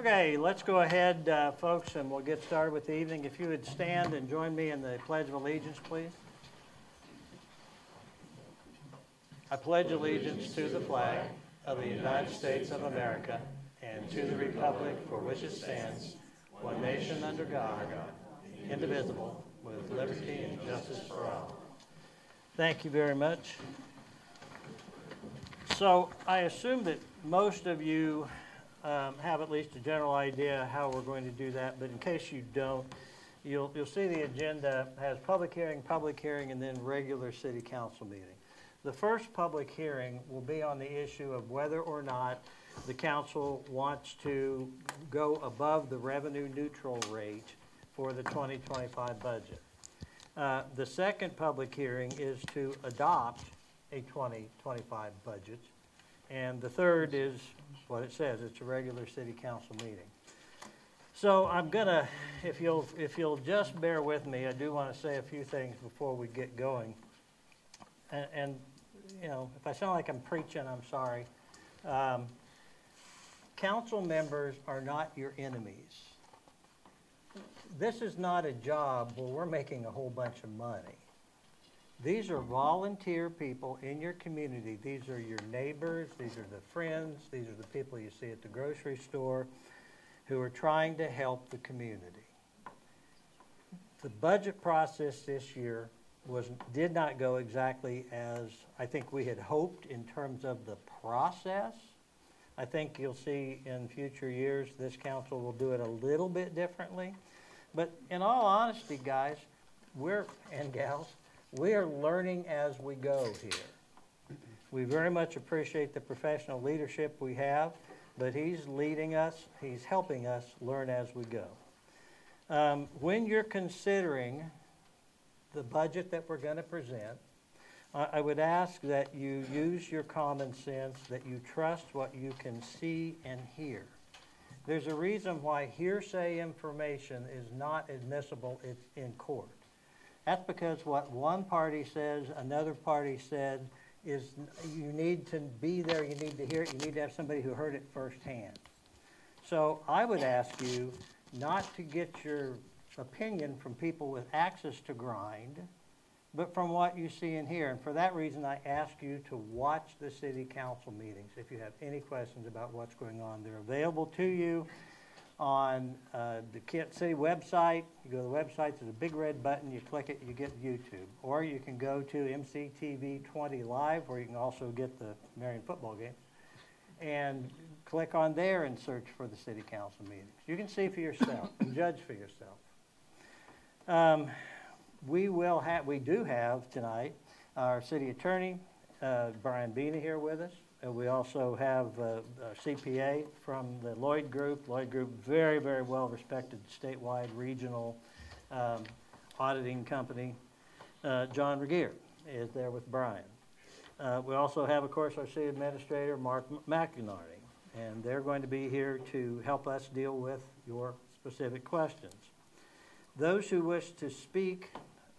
Okay, let's go ahead, folks, and we'll get started with the evening. If you would stand and join me in the Pledge of Allegiance, please. I pledge allegiance to the flag of the United States of America and to the republic for which it stands, one nation under God, indivisible, with liberty and justice for all. Thank you very much. So I assume that most of you have at least a general idea how we're going to do that, but in case you don't, you'll see the agenda has public hearing, and then regular city council meeting. The first public hearing will be on the issue of whether or not the council wants to go above the revenue neutral rate for the 2025 budget. The second public hearing is to adopt a 2025 budget. And the third is what it says. It's a regular city council meeting. So I'm gonna, if you'll just bear with me, I do want to say a few things before we get going. And you know, if I sound like I'm preaching, I'm sorry. Council members are not your enemies. This is not a job where we're making a whole bunch of money. These are volunteer people in your community. These are your neighbors. These are the friends. These are the people you see at the grocery store who are trying to help the community. The budget process this year did not go exactly as I think we had hoped in terms of the process. I think you'll see in future years this council will do it a little bit differently. But in all honesty, guys, and gals, we are learning as we go here. We very much appreciate the professional leadership we have, but he's leading us, he's helping us learn as we go. When you're considering the budget that we're going to present, I would ask that you use your common sense, that you trust what you can see and hear. There's a reason why hearsay information is not admissible in court. That's because what one party says, another party said, is you need to be there, you need to hear it, you need to have somebody who heard it firsthand. So I would ask you not to get your opinion from people with axes to grind, but from what you see and hear. And for that reason, I ask you to watch the city council meetings. If you have any questions about what's going on, they're available to you on the Kent City website. You go to the website, there's a big red button, you click it, you get YouTube. Or you can go to MCTV 20 Live, where you can also get the Marion football game, and click on there and search for the city council meetings. You can see for yourself and judge for yourself. We do have tonight our city attorney, Brian Beena, here with us. We also have a CPA from the Lloyd Group. Lloyd Group, very, very well-respected statewide regional auditing company. John Regier is there with Brian. We also have, of course, our city administrator, Mark McInerney, and they're going to be here to help us deal with your specific questions. Those who wish to speak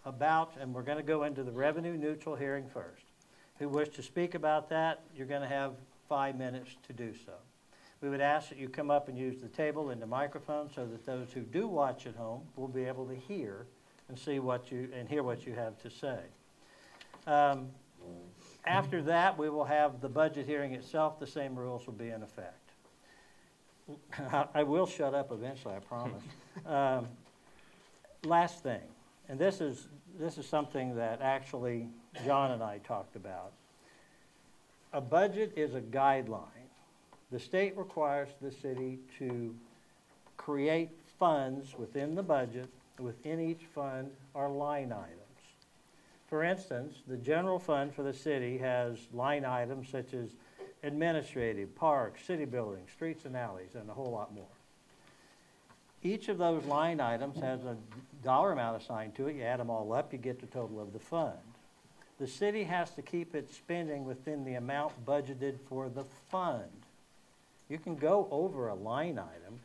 about, and we're going to go into the revenue neutral hearing first, who wish to speak about that, you're going to have 5 minutes to do so. We would ask that you come up and use the table and the microphone so that those who do watch at home will be able to hear and see hear what you have to say. After that, we will have the budget hearing itself. The same rules will be in effect. I will shut up eventually, I promise. Last thing, and this is something that actually John and I talked about. A budget is a guideline. The state requires the city to create funds within the budget. Within each fund are line items. For instance, the general fund for the city has line items such as administrative, parks, city buildings, streets and alleys, and a whole lot more. Each of those line items has a dollar amount assigned to it. You add them all up, you get the total of the fund. The city has to keep its spending within the amount budgeted for the fund. You can go over a line item.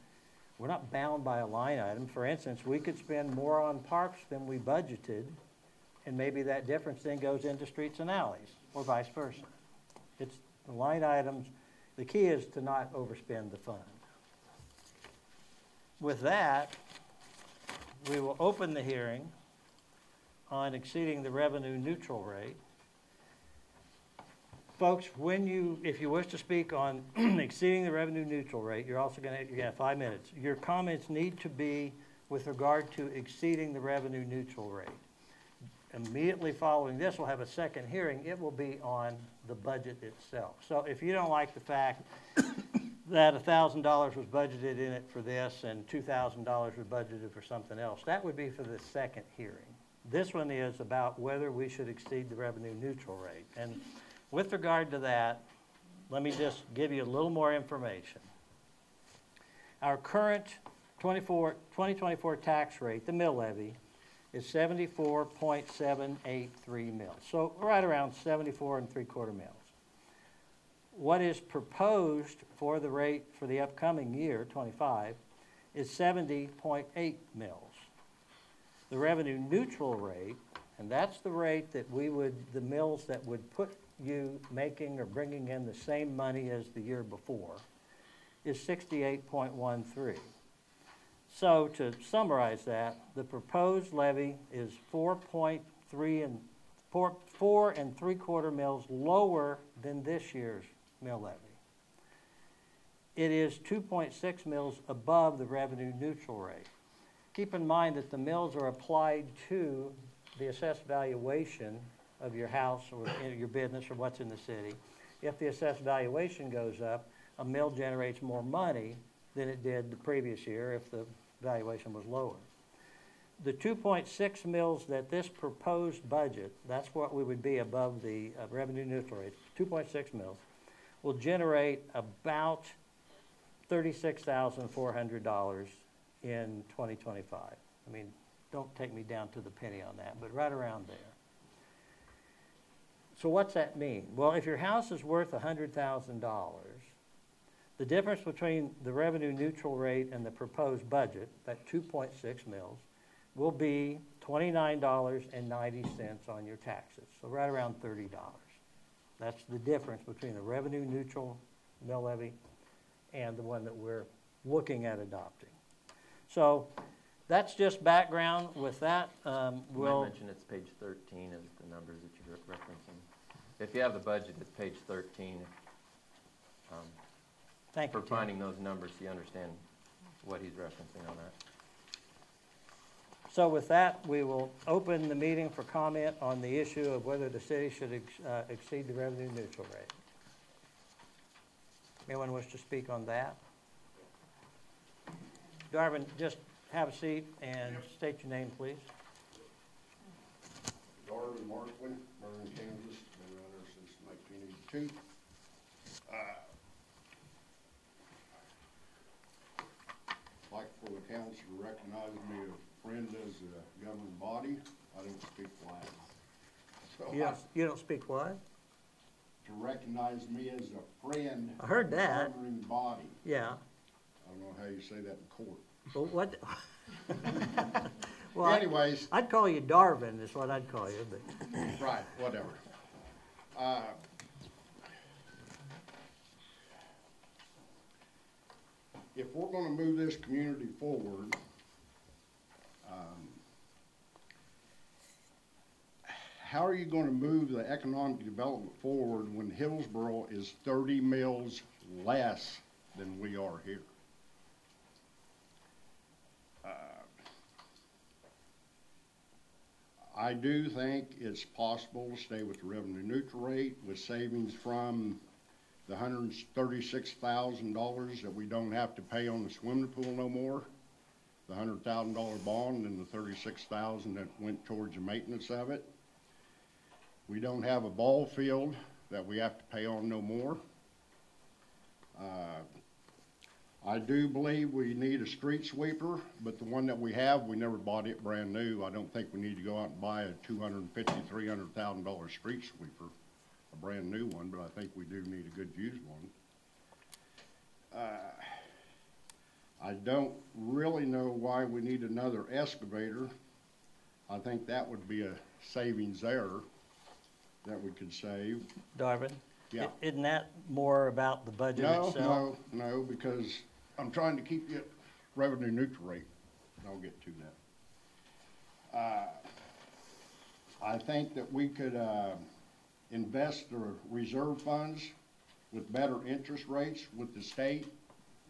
We're not bound by a line item. For instance, we could spend more on parks than we budgeted, and maybe that difference then goes into streets and alleys, or vice versa. It's the line items. The key is to not overspend the fund. with that, we will open the hearing on exceeding the revenue neutral rate. Folks, if you wish to speak on exceeding the revenue neutral rate, you're going to have 5 minutes. Your comments need to be with regard to exceeding the revenue neutral rate. Immediately following this, we'll have a second hearing. It will be on the budget itself. So if you don't like the fact that $1,000 was budgeted in it for this and $2,000 was budgeted for something else, that would be for the second hearing. This one is about whether we should exceed the revenue neutral rate. And with regard to that, let me just give you a little more information. Our current 2024 tax rate, the mill levy, is 74.783 mils. So right around 74 3/4 mils. What is proposed for the rate for the upcoming year, 25, is 70.8 mils. The revenue neutral rate, and that's the rate that the mills that would put you making or bringing in the same money as the year before, is 68.13. So to summarize that, the proposed levy is 4 3/4 mils lower than this year's mill levy. It is 2.6 mils above the revenue neutral rate. Keep in mind that the mills are applied to the assessed valuation of your house or your business or what's in the city. If the assessed valuation goes up, a mill generates more money than it did the previous year if the valuation was lower. The 2.6 mils that this proposed budget, that's what we would be above the revenue neutral rate, 2.6 mils, will generate about $36,400 in 2025. I mean, don't take me down to the penny on that, but right around there. So what's that mean? Well, if your house is worth $100,000, the difference between the revenue neutral rate and the proposed budget, that 2.6 mils, will be $29.90 on your taxes. So right around $30. That's the difference between the revenue neutral mill levy and the one that we're looking at adopting. So that's just background. With that, we'll mention it's page 13 is the numbers that you're referencing. If you have the budget, it's page 13. thank you, For Tim. finding those numbers, so you understand what he's referencing on that. So with that, we will open the meeting for comment on the issue of whether the city should exceed the revenue neutral rate. Anyone wish to speak on that? Darvin, just have a seat and state your name, please. Darvin Markland, Marion, Kansas, been around there since 1982. Like for the council to recognize me as a friend as a governing body. I don't speak flag. So You don't speak what? to recognize me as a friend I heard of the that. governing body. Yeah. I don't know how you say that in court. Well, what? Well, Anyways, I'd call you Darvin is what I'd call you, but right, whatever. If we're gonna move this community forward, how are you gonna move the economic development forward when Hillsborough is 30 mills less than we are here? I do think it's possible to stay with the revenue neutral rate with savings from the $136,000 that we don't have to pay on the swimming pool no more, the $100,000 bond and the $36,000 that went towards the maintenance of it. We don't have a ball field that we have to pay on no more. I do believe we need a street sweeper, but the one that we have, we never bought it brand new. I don't think we need to go out and buy a $250,000, $300,000 street sweeper, a brand new one, but I think we do need a good used one. I don't really know why we need another excavator. I think that would be a savings there that we could save. Darvin, Yeah. isn't that more about the budget itself? No, because I'm trying to keep you revenue neutral rate, and I'll get to that. I think that we could invest the reserve funds with better interest rates with the state.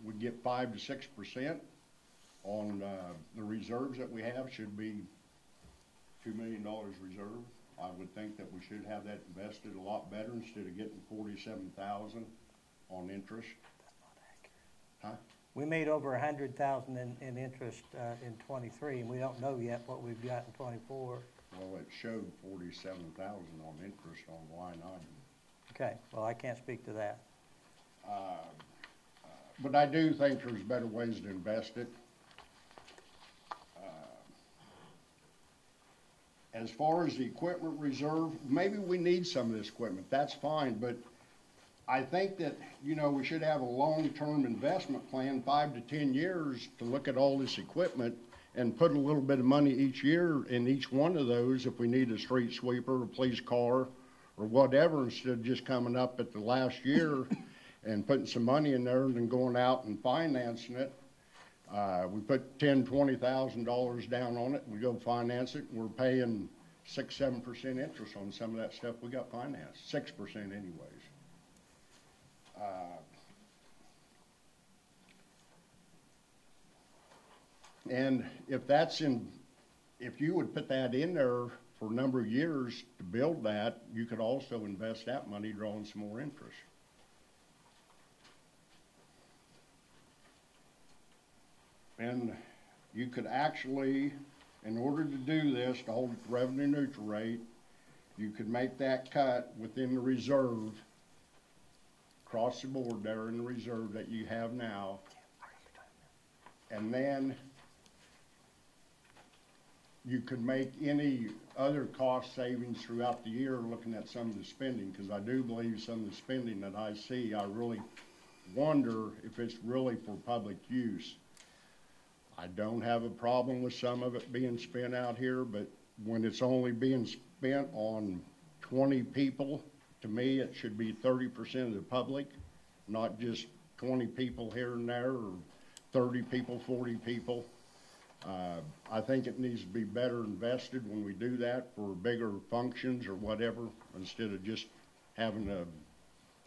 We'd get 5 to 6% on the reserves that we have. Should be $2 million reserve. I would think that we should have that invested a lot better instead of getting $47,000 on interest. Huh? We made over 100,000 in interest in 23, and we don't know yet what we've got in 24. Well, it showed 47,000 on interest on the line item. Okay, well, I can't speak to that. But I do think there's better ways to invest it. As far as the equipment reserve, maybe we need some of this equipment, that's fine, but I think that, you know, we should have a long-term investment plan, 5 to 10 years, to look at all this equipment and put a little bit of money each year in each one of those if we need a street sweeper, a police car, or whatever, instead of just coming up at the last year and putting some money in there and then going out and financing it. We put $10,000, $20,000 down on it, and we go finance it, and we're paying 6-7% interest on some of that stuff we got financed, 6% anyways. And if you would put that in there for a number of years to build that, you could also invest that money drawing some more interest. And you could actually, in order to do this, to hold the revenue neutral rate, you could make that cut within the reserve, across the board there in the reserve that you have now. And then you could make any other cost savings throughout the year looking at some of the spending, because I do believe some of the spending that I see, I really wonder if it's really for public use. I don't have a problem with some of it being spent out here, but when it's only being spent on 20 people, to me, it should be 30% of the public, not just 20 people here and there, or 30 people, 40 people. I think it needs to be better invested when we do that for bigger functions or whatever, instead of just having a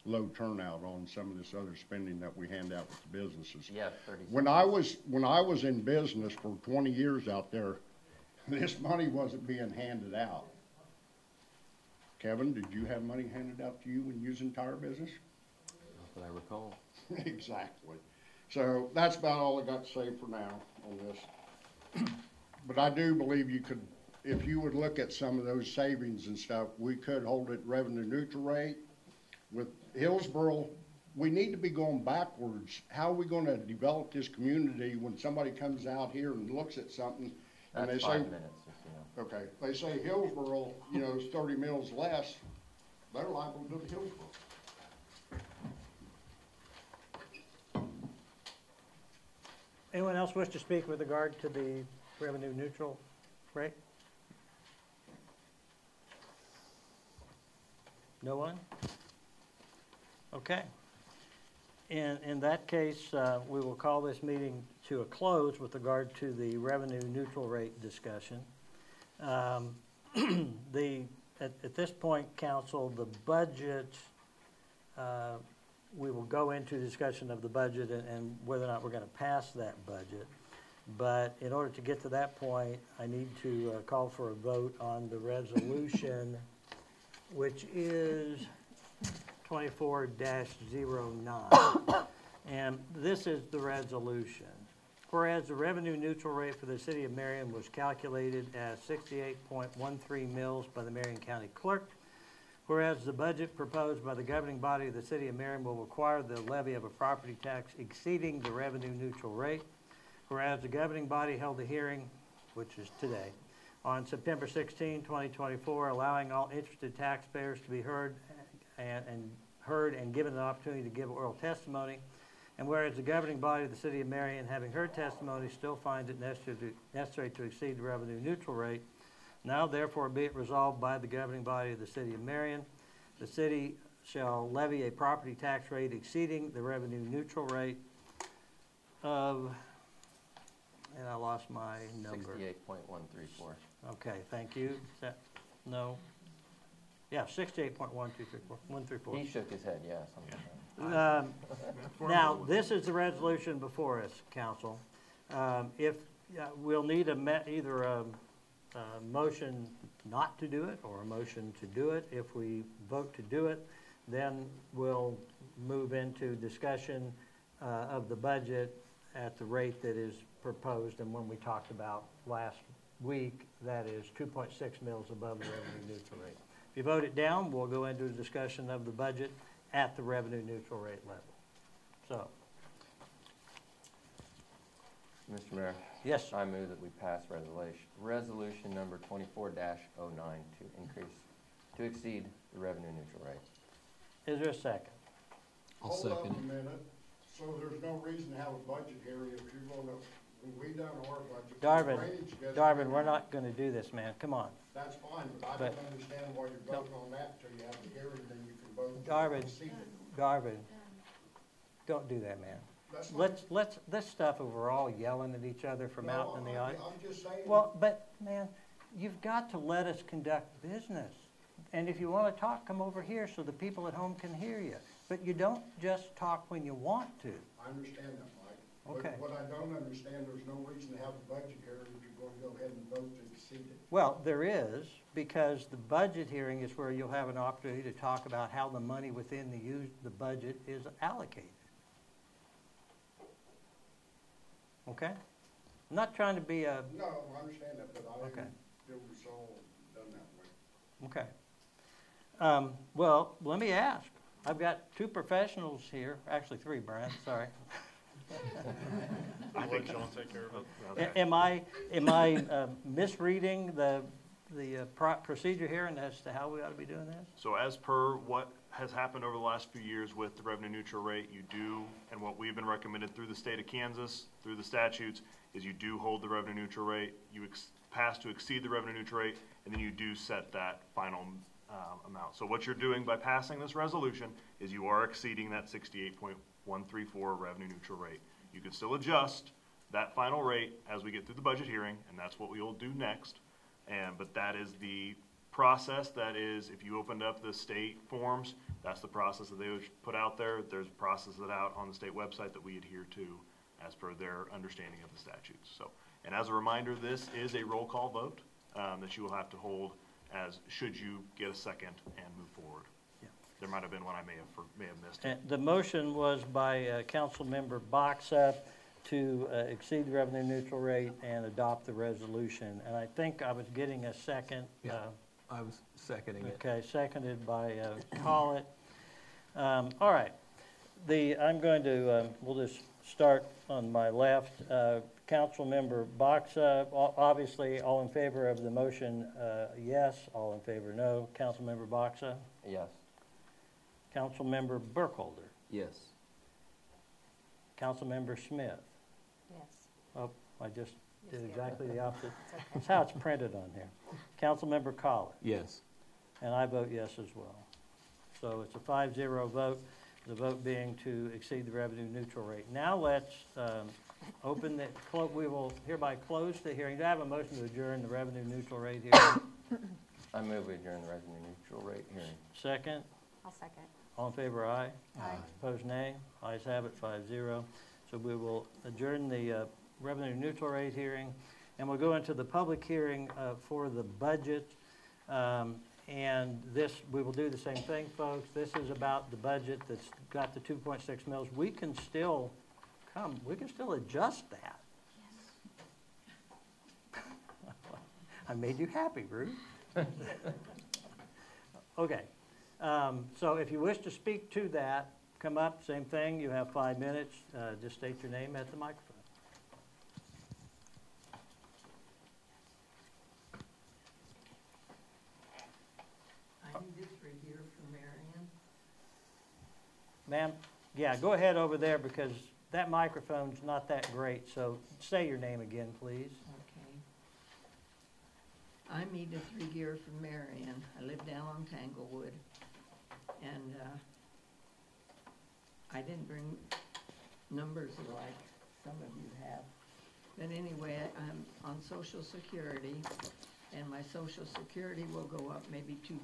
low turnout on some of this other spending that we hand out with the businesses. Yeah, 30. When I was in business for 20 years out there, this money wasn't being handed out. Kevin, did you have money handed out to you when you was in tire business? Not that I recall. Exactly. So that's about all I got to say for now on this. But I do believe you could, if you would look at some of those savings and stuff, we could hold it revenue neutral rate. With Hillsborough, we need to be going backwards. How are we going to develop this community when somebody comes out here and looks at something and That's they 5 say, minutes, just so you know. okay, they say Hillsborough, you know, is 30 mils less, they're liable to do Hillsborough. Anyone else wish to speak with regard to the revenue neutral rate? No one? Okay. In that case, we will call this meeting to a close with regard to the revenue neutral rate discussion. At this point, council, the budget, we will go into discussion of the budget and whether or not we're going to pass that budget. But in order to get to that point, I need to call for a vote on the resolution, which is 24-09. And this is the resolution. Whereas the revenue neutral rate for the city of Marion was calculated as 68.13 mils by the Marion County Clerk. Whereas the budget proposed by the governing body of the city of Marion will require the levy of a property tax exceeding the revenue neutral rate. Whereas the governing body held a hearing, which is today, on September 16, 2024, allowing all interested taxpayers to be heard and given an opportunity to give oral testimony. And whereas the governing body of the city of Marion, having heard testimony, still finds it necessary to exceed the revenue neutral rate, now therefore be it resolved by the governing body of the city of Marion, the city shall levy a property tax rate exceeding the revenue neutral rate of And I lost my number. 68.134. Okay, thank you. Is that, no? Yeah, 68.134. He shook his head, yes. Now, this is the resolution before us, council. If, we'll need either a motion not to do it or a motion to do it. If we vote to do it, then we'll move into discussion of the budget at the rate that is proposed and when we talked about last week, that is 2.6 mils above the revenue neutral rate. If you vote it down, we'll go into a discussion of the budget at the revenue neutral rate level. So, Mr. Mayor? yes, I move that we pass resolution number 24-09 to exceed the revenue neutral rate. is there a second? I'll second Hold up it. a minute. So there's no reason to have a budget hearing if you're gonna, when we done our budget. Darvin, drainage gets- Darvin, we're not going to do this, man. Come on. That's fine, but I But- don't understand why you're voting on that until you have the hearing, then you can vote. to Darvin, exceed it. Darvin, don't do that, man. That's fine. Let's, this stuff, we're all yelling at each other from out in the audience. I'm just saying. Well, but, man, you've got to let us conduct business. And if you want to talk, come over here so the people at home can hear you. But you don't just talk when you want to. I understand that, Mike. Okay. But what I don't understand, there's no reason to have a budget hearing if you're gonna go ahead and vote to exceed it. Well, there is, because the budget hearing is where you'll have an opportunity to talk about how the money within the budget is allocated. Okay? I'm not trying to be a, No, I understand that, but I Okay. didn't feel it was all done that way. okay. Well, let me ask. I've got two professionals here, actually three, Brian, sorry. I think John take care of it. Am I misreading the procedure here and as to how we ought to be doing this? So as per what has happened over the last few years with the revenue neutral rate, you do, and what we've been recommended through the state of Kansas, through the statutes, is you do hold the revenue neutral rate, you pass to exceed the revenue neutral rate, and then you do set that final amount. So what you're doing by passing this resolution is you are exceeding that 68.134 revenue neutral rate. You can still adjust that final rate as we get through the budget hearing, and that's what we will do next. But that is the process. That is, if you opened up the state forms, that's the process that they would put out there. There's a process that out on the state website that we adhere to as per their understanding of the statutes. So, and as a reminder, this is a roll call vote that you will have to hold as should you get a second and move forward. Yeah. There might have been one I may have missed. And the motion was by Councilmember Boxa to exceed the revenue neutral rate and adopt the resolution. And I think I was getting a second. Yeah. I was seconding it. Okay, seconded by Collett. All right. I'm going to, we'll just start on my left. Councilmember Boxa, obviously, all in favor of the motion, yes. All in favor, no. Councilmember Boxa. Yes. Councilmember Burkholder. Yes. Councilmember Smith. Yes. Oh, I just did Yes, exactly the opposite. It's okay. That's how it's printed on here. Councilmember Collett. Yes. And I vote yes as well. So it's a 5-0 vote, the vote being to exceed the revenue neutral rate. Now let's open the, we will hereby close the hearing. Do I have a motion to adjourn the revenue neutral rate hearing? I move we adjourn the revenue neutral rate hearing. Second, I'll second. all in favor, aye. Aye. Opposed, nay. Ayes have it, 5-0. So we will adjourn the revenue neutral rate hearing, and we'll go into the public hearing for the budget. And this, we will do the same thing, folks. This is about the budget that's got the 2.6 mils. We can still we can still adjust that. Yes. I made you happy, Ruth. Okay. So if you wish to speak to that, come up, same thing. You have 5 minutes. Just state your name at the microphone. I'm just right here from Marion. Ma'am, yeah, go ahead over there because that microphone's not that great. So say your name again, please. Okay. I'm Edith Regier from Marion. I live down on Tanglewood. And I didn't bring numbers like some of you have. But anyway, I'm on Social Security, and my Social Security will go up maybe 2%.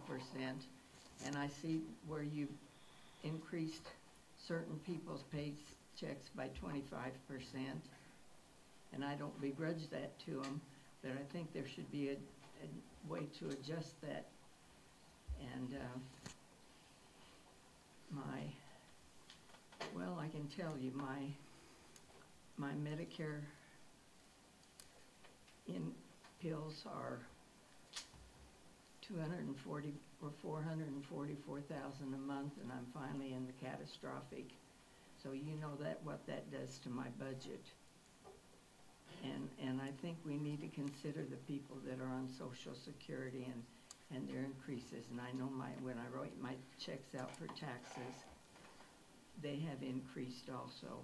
And I see where you increased certain people's paychecks by 25%. And I don't begrudge that to them, but I think there should be a way to adjust that. And well, I can tell you, my Medicare in pills are 240 or 444,000 a month, and I'm finally in the catastrophic. So you know what that does to my budget. And I think we need to consider the people that are on Social Security and their increases. And I know when I write my checks out for taxes, they have increased also.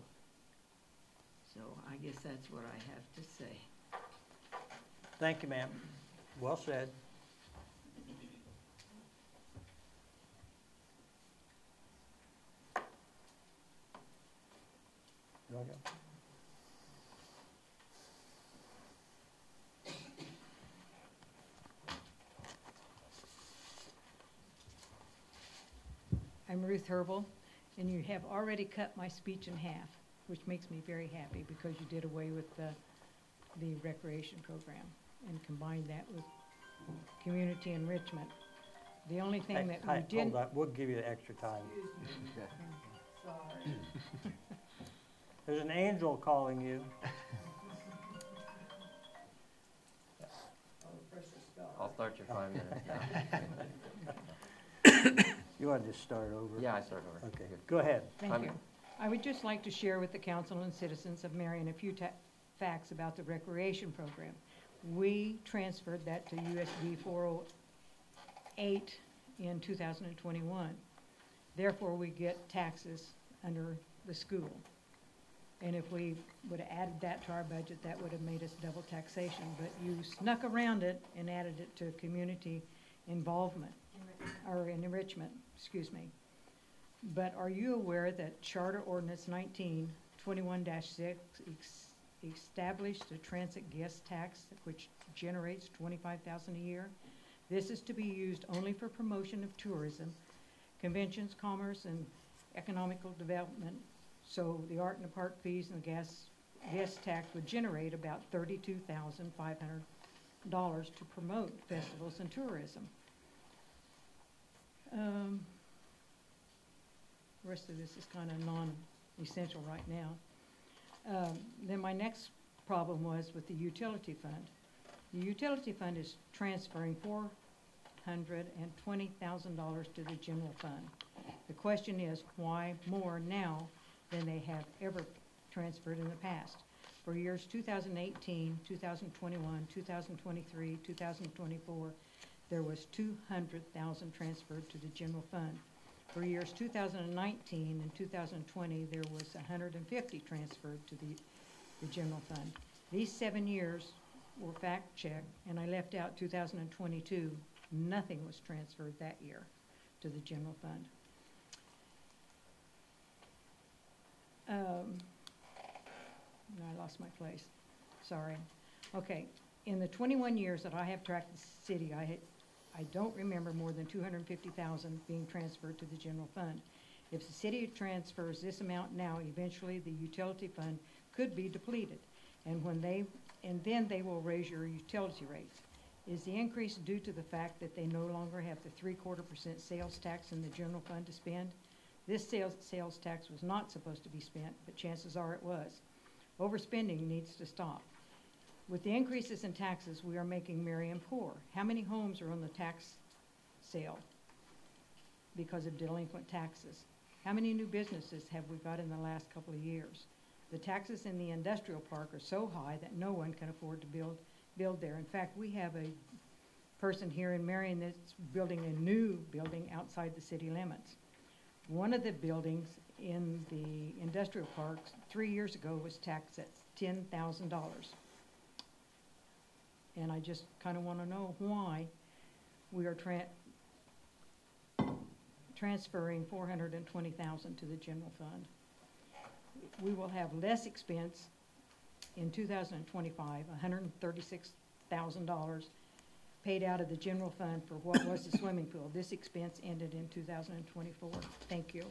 So I guess that's what I have to say. Thank you, ma'am. Well said. You wanna go? I'm Ruth Herbal, and you have already cut my speech in half, which makes me very happy because you did away with the recreation program and combined that with community enrichment. The only thing that we didn't... Hold on, we'll give you the extra time. Sorry. There's an angel calling you. I'll start your 5 minutes now. You want to just start over? Yeah, I start over. Okay, Good. go ahead. Thank you. I would just like to share with the council and citizens of Marion a few facts about the recreation program. We transferred that to USD 408 in 2021. Therefore, we get taxes under the school. And if we would have added that to our budget, that would have made us double taxation. But you snuck around it and added it to community involvement, or enrichment, excuse me. But are you aware that Charter Ordinance 1921-6 established a transit guest tax which generates $25,000 a year? This is to be used only for promotion of tourism, conventions, commerce, and economical development. So the art in the park fees and the guest tax would generate about $32,500 to promote festivals and tourism. The rest of this is kind of non-essential right now. Then my next problem was with the utility fund. The utility fund is transferring $420,000 to the general fund. The question is, why more now than they have ever transferred in the past? For years 2018, 2021, 2023, 2024, there was $200,000 transferred to the general fund. For years 2019 and 2020, there was $150,000 transferred to the general fund. These 7 years were fact-checked, and I left out 2022. Nothing was transferred that year to the general fund. I lost my place. Sorry. Okay. In the 21 years that I have tracked the city, I don't remember more than $250,000 being transferred to the general fund. If the city transfers this amount now, eventually the utility fund could be depleted, and then they will raise your utility rates. Is the increase due to the fact that they no longer have the 3/4% sales tax in the general fund to spend? This sales tax was not supposed to be spent, but chances are it was. Overspending needs to stop. With the increases in taxes, we are making Marion poor. How many homes are on the tax sale because of delinquent taxes? How many new businesses have we got in the last couple of years? The taxes in the industrial park are so high that no one can afford to build there. In fact, we have a person here in Marion that's building a new building outside the city limits. One of the buildings in the industrial parks 3 years ago was taxed at $10,000. And I just kind of want to know why we are transferring $420,000 to the general fund. We will have less expense in 2025, $136,000 paid out of the general fund for what was the swimming pool. This expense ended in 2024. Thank you.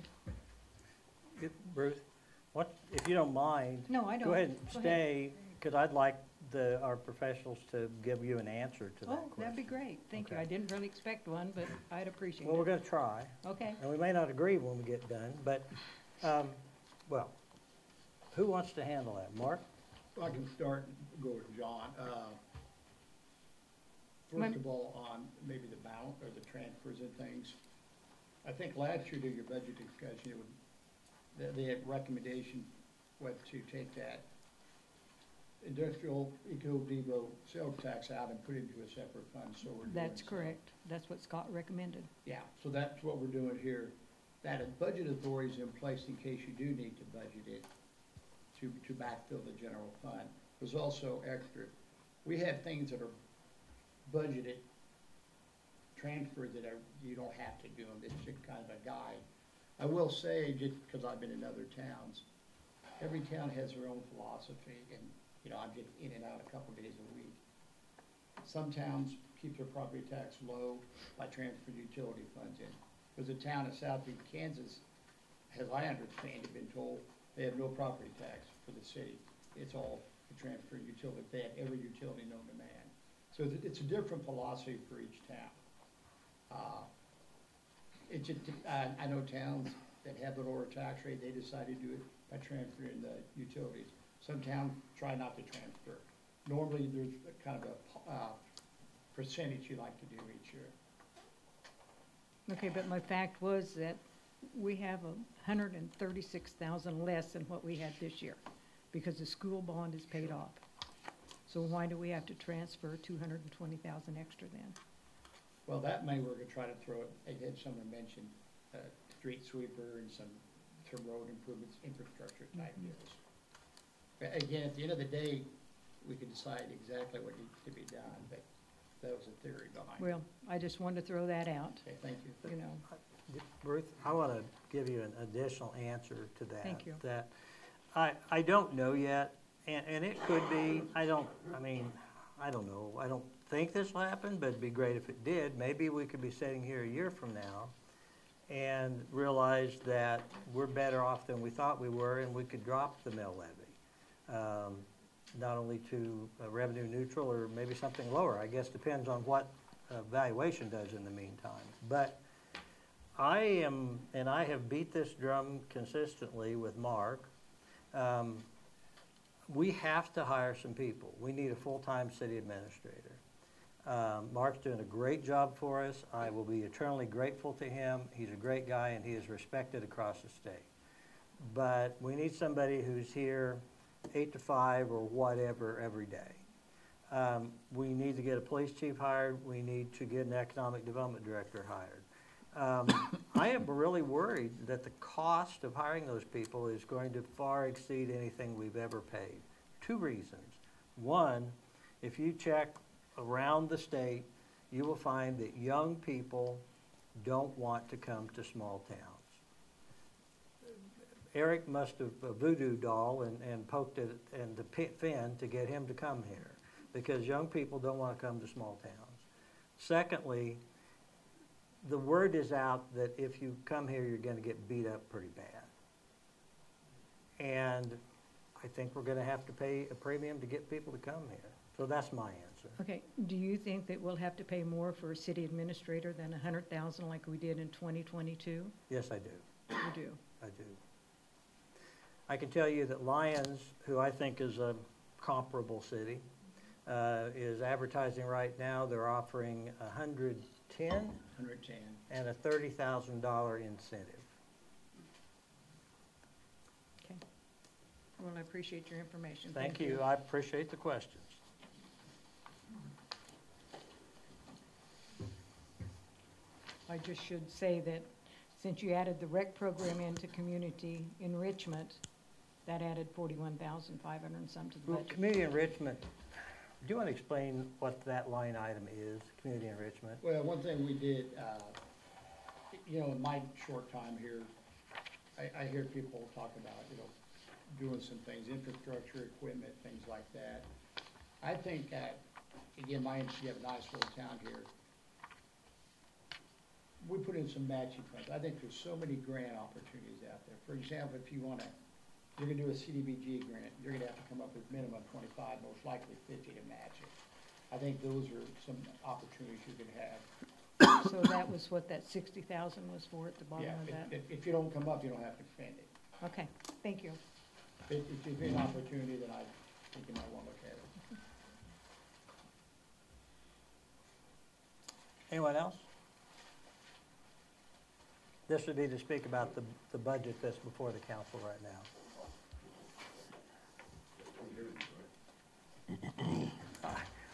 Bruce, what, if you don't mind, No, I don't. go ahead and Go ahead. stay, because I'd like our professionals to give you an answer to that Oh, question. that'd be great. Thank you. Okay. I didn't really expect one, but I'd appreciate Well, we're it. gonna try, Okay. and we may not agree when we get done, but, well, who wants to handle that? Mark? I can start and go with John. First of all, on maybe the balance or the transfers and things. I think last year during your budget discussion, the recommendation was to take that industrial eco-devo sales tax out and put it into a separate fund, so we're doing. That's so. correct. That's what Scott recommended. Yeah, so that's what we're doing here. That budget authority is in place in case you do need to budget it to backfill the general fund. There's also extra. We have things that are budgeted, transferred that you don't have to do them. It's just kind of a guide. I will say, just because I've been in other towns, every town has their own philosophy, and, you know, I'm just in and out a couple days a week. Some towns keep their property tax low by transferring utility funds in. There's a town in southeast Kansas, as I understand it, been told, they have no property tax for the city. It's all to transfer utility. They have every utility known to man. So it's a different philosophy for each town. It just, I know towns that have the lower tax rate, they decide to do it by transferring the utilities. Some towns try not to transfer. Normally, there's kind of a percentage you like to do each year. Okay, but my fact was that we have 136,000 less than what we had this year because the school bond is paid off. So why do we have to transfer 220,000 extra then? Well, that may we're gonna try to throw it, I had someone mention, street sweeper and some road improvements, infrastructure type deals. But again, at the end of the day, we can decide exactly what needs to be done, but that was a theory behind it. Well, I just wanted to throw that out, Okay, thank you. you know. Ruth, I want to give you an additional answer to that. Thank you. That I don't know yet, and it could be, I don't know. I don't think this will happen, but it'd be great if it did. Maybe we could be sitting here a year from now and realize that we're better off than we thought we were, and we could drop the mill levy. Not only to revenue neutral or maybe something lower. I guess depends on what valuation does in the meantime. But I am, and I have beat this drum consistently with Mark, we have to hire some people. We need a full-time city administrator. Mark's doing a great job for us. I will be eternally grateful to him. He's a great guy, and he is respected across the state. But we need somebody who's here 8 to 5 or whatever every day. We need to get a police chief hired. We need to get an economic development director hired. I am really worried that the cost of hiring those people is going to far exceed anything we've ever paid. 2 reasons. One, if you check around the state, you will find that young people don't want to come to small towns. Eric must have a voodoo doll and poked it in the fin to get him to come here, because young people don't want to come to small towns. Secondly, the word is out that if you come here, you're going to get beat up pretty bad. And I think we're going to have to pay a premium to get people to come here. So that's my answer. Okay, do you think that we'll have to pay more for a city administrator than 100,000 like we did in 2022? Yes, I do. You do. I do. I can tell you that Lyons, who I think is a comparable city, is advertising right now. They're offering $110 110. and a $30,000 incentive. Okay. Well, I appreciate your information. Thank you. I appreciate the questions. I just should say that since you added the rec program into community enrichment, that added 41,500 and some to the Well, budget. community enrichment, do you want to explain what that line item is, community enrichment? Well, one thing we did, you know, in my short time here, I hear people talk about, you know, doing some things, infrastructure, equipment, things like that. I think that, again, you have a nice little town here. We put in some matching funds. I think there's so many grant opportunities out there. For example, if you're gonna do a CDBG grant, you're gonna have to come up with minimum 25, most likely 50 to match it. I think those are some opportunities you could have. So that was what that 60,000 was for at the bottom Yeah, of that? if you don't come up, you don't have to spend it. Okay, thank you. If it's an opportunity, then I think you might wanna look at it. Anyone else? This would be to speak about the budget that's before the council right now.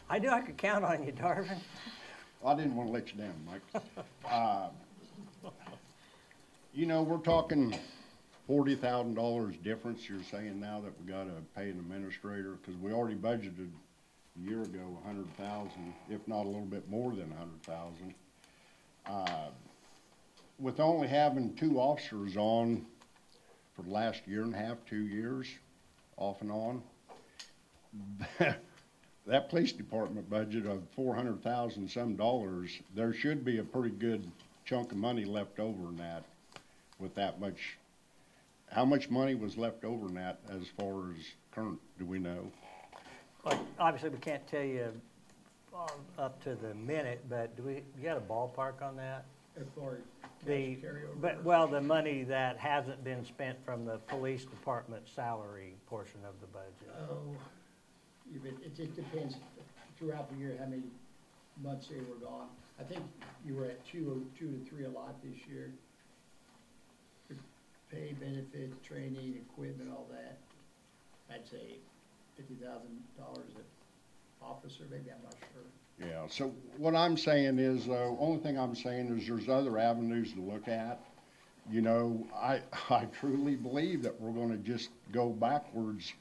I knew I could count on you, Darvin. I didn't want to let you down, Mike. You know, we're talking $40,000 difference, you're saying now that we gotta pay an administrator, because we already budgeted a year ago 100,000, if not a little bit more than 100,000. With only having 2 officers on for the last year and a half, 2 years, off and on, that police department budget of $400,000 some dollars, there should be a pretty good chunk of money left over in that, with that much. How much money was left over in that as far as current, do we know? Like, obviously, we can't tell you up to the minute, but you got a ballpark on that? As far as The, cash carryover. well, the money that hasn't been spent from the police department salary portion of the budget. Oh, it depends throughout the year how many months they were gone. I think you were at 2 to 3 a lot this year. For pay, benefits, training, equipment, all that. I'd say $50,000 an officer, maybe, I'm not sure. Yeah, so what I'm saying is, only thing I'm saying is there's other avenues to look at. You know, I truly believe that we're gonna just go backwards.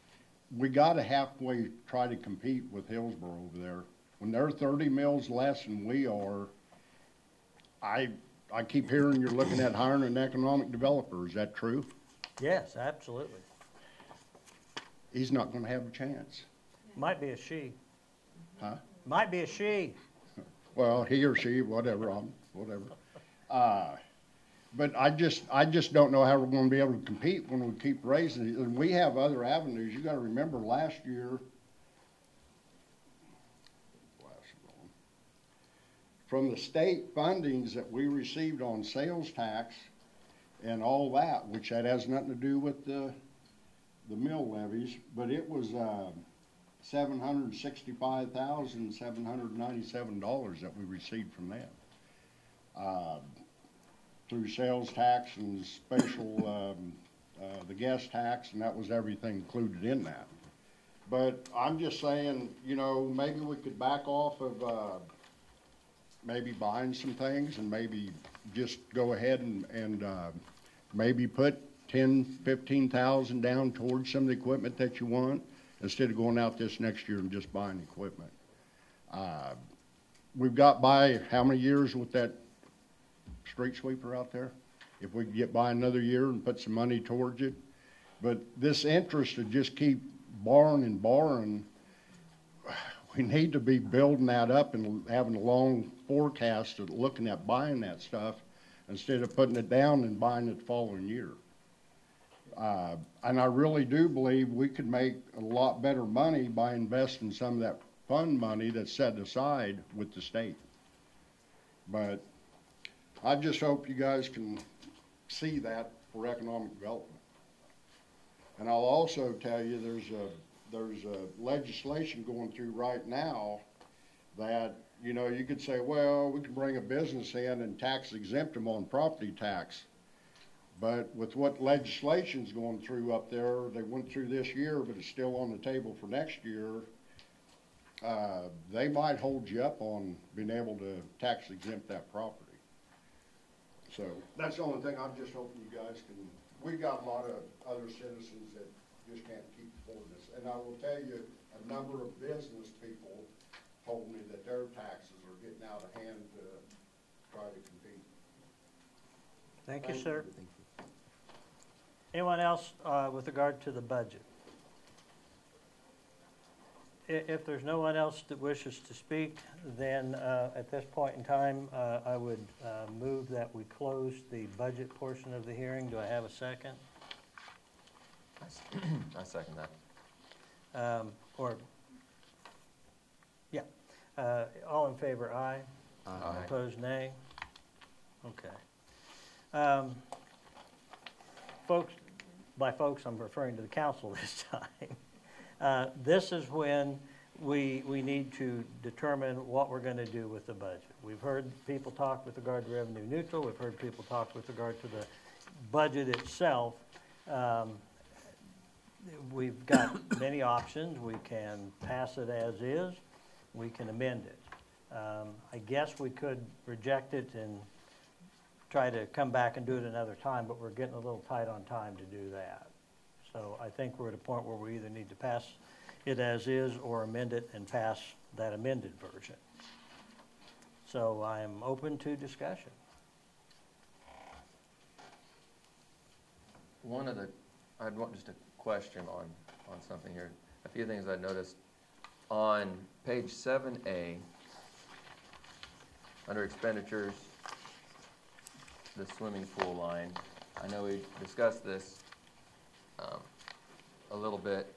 We gotta halfway try to compete with Hillsborough over there. When they're 30 mils less than we are, I keep hearing you're looking at hiring an economic developer. Is that true? Yes, absolutely. He's not gonna have a chance. Might be a she. Huh? Might be a she. Well, he or she, whatever, whatever. But I just don't know how we're gonna be able to compete when we keep raising it. And we have other avenues. You gotta remember last year, from the state fundings that we received on sales tax and all that, which that has nothing to do with the mill levies, but it was, $765,797 that we received from them. Through sales tax and special, the gas tax, and that was everything included in that. But I'm just saying, you know, maybe we could back off of, maybe buying some things and maybe just go ahead and maybe put 10, 15,000 down towards some of the equipment that you want, instead of going out this next year and just buying equipment. We've got by how many years with that street sweeper out there? If we could get by another year and put some money towards it. But this interest to just keep borrowing and borrowing, we need to be building that up and having a long forecast of looking at buying that stuff instead of putting it down and buying it the following year. And I really do believe we could make a lot better money by investing some of that fund money that's set aside with the state. But I just hope you guys can see that for economic development. And I'll also tell you there's a legislation going through right now that, you know, you could say, well, we can bring a business in and tax exempt them on property tax. But with what legislation's going through up there, they went through this year, but it's still on the table for next year, they might hold you up on being able to tax exempt that property. So that's the only thing I'm just hoping you guys can, we got a lot of other citizens that just can't keep affording this. And I will tell you, a number of business people told me that their taxes are getting out of hand to try to compete. Thank you, sir. Anyone else with regard to the budget? If there's no one else that wishes to speak, then at this point in time, I would move that we close the budget portion of the hearing. Do I have a second? I second that. All in favor, aye. Aye. Opposed, nay. Okay. Folks, by folks, I'm referring to the council this time. This is when we need to determine what we're going to do with the budget. We've heard people talk with regard to revenue neutral. We've heard people talk with regard to the budget itself. We've got many options. We can pass it as is. We can amend it. I guess we could reject it and try to come back and do it another time, but we're getting a little tight on time to do that. So I think we're at a point where we either need to pass it as is or amend it and pass that amended version. So I am open to discussion. I'd want just a question on something here. A few things I noticed. On page 7A, under expenditures, the swimming pool line, I know we discussed this a little bit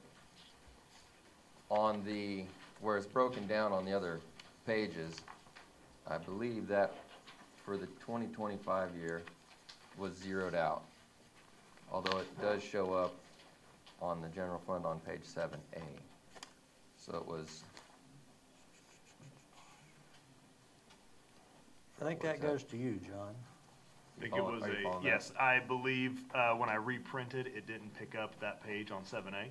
on where it's broken down on the other pages. I believe that for the 2025 year was zeroed out, although it does show up on the general fund on page 7A. So it was. I think that goes to you, John. I think it was yes, I believe when I reprinted, it didn't pick up that page on 7A.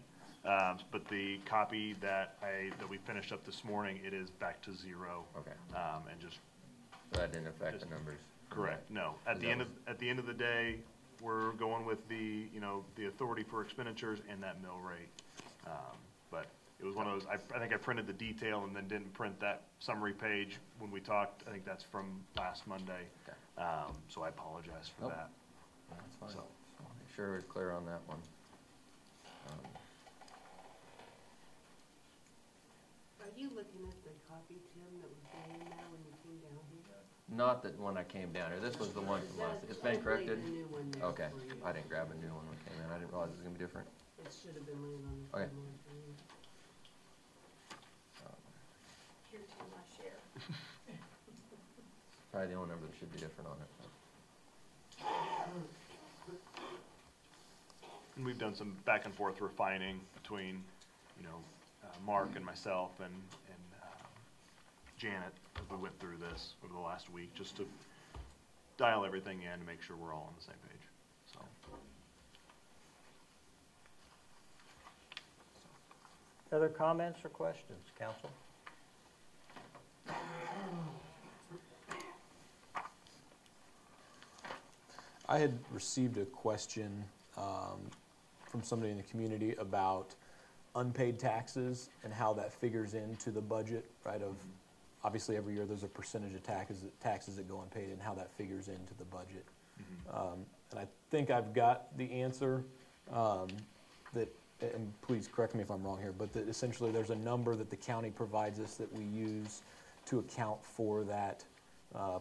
But the copy that we finished up this morning, it is back to zero. Okay. And just. So that didn't affect the numbers. Correct. No. At the end of the day, we're going with the authority for expenditures and that mill rate. But it was one of those. I think I printed the detail and then didn't print that summary page when we talked. I think that's from last Monday. Okay. So I apologize for that. That's fine. So. Just want to make sure we're clear on that one. Are you looking at the copy, Tim, that was there now when you came down here? Not that when I came down here. This was the one from last. It's been corrected. The new one there Okay. for you. I didn't grab a new one when I came in. I didn't realize it was gonna be different. It should have been laying on the Okay. table for you. Here's your last share. Probably the only number that should be different on it. And we've done some back and forth refining between, Mark and myself and Janet as we went through this over the last week, just to dial everything in to make sure we're all on the same page. So. Other comments or questions, council? I had received a question from somebody in the community about unpaid taxes and how that figures into the budget, right? Obviously, every year there's a percentage of taxes that go unpaid and how that figures into the budget. And I think I've got the answer and please correct me if I'm wrong here, but that essentially there's a number that the county provides us that we use to account for that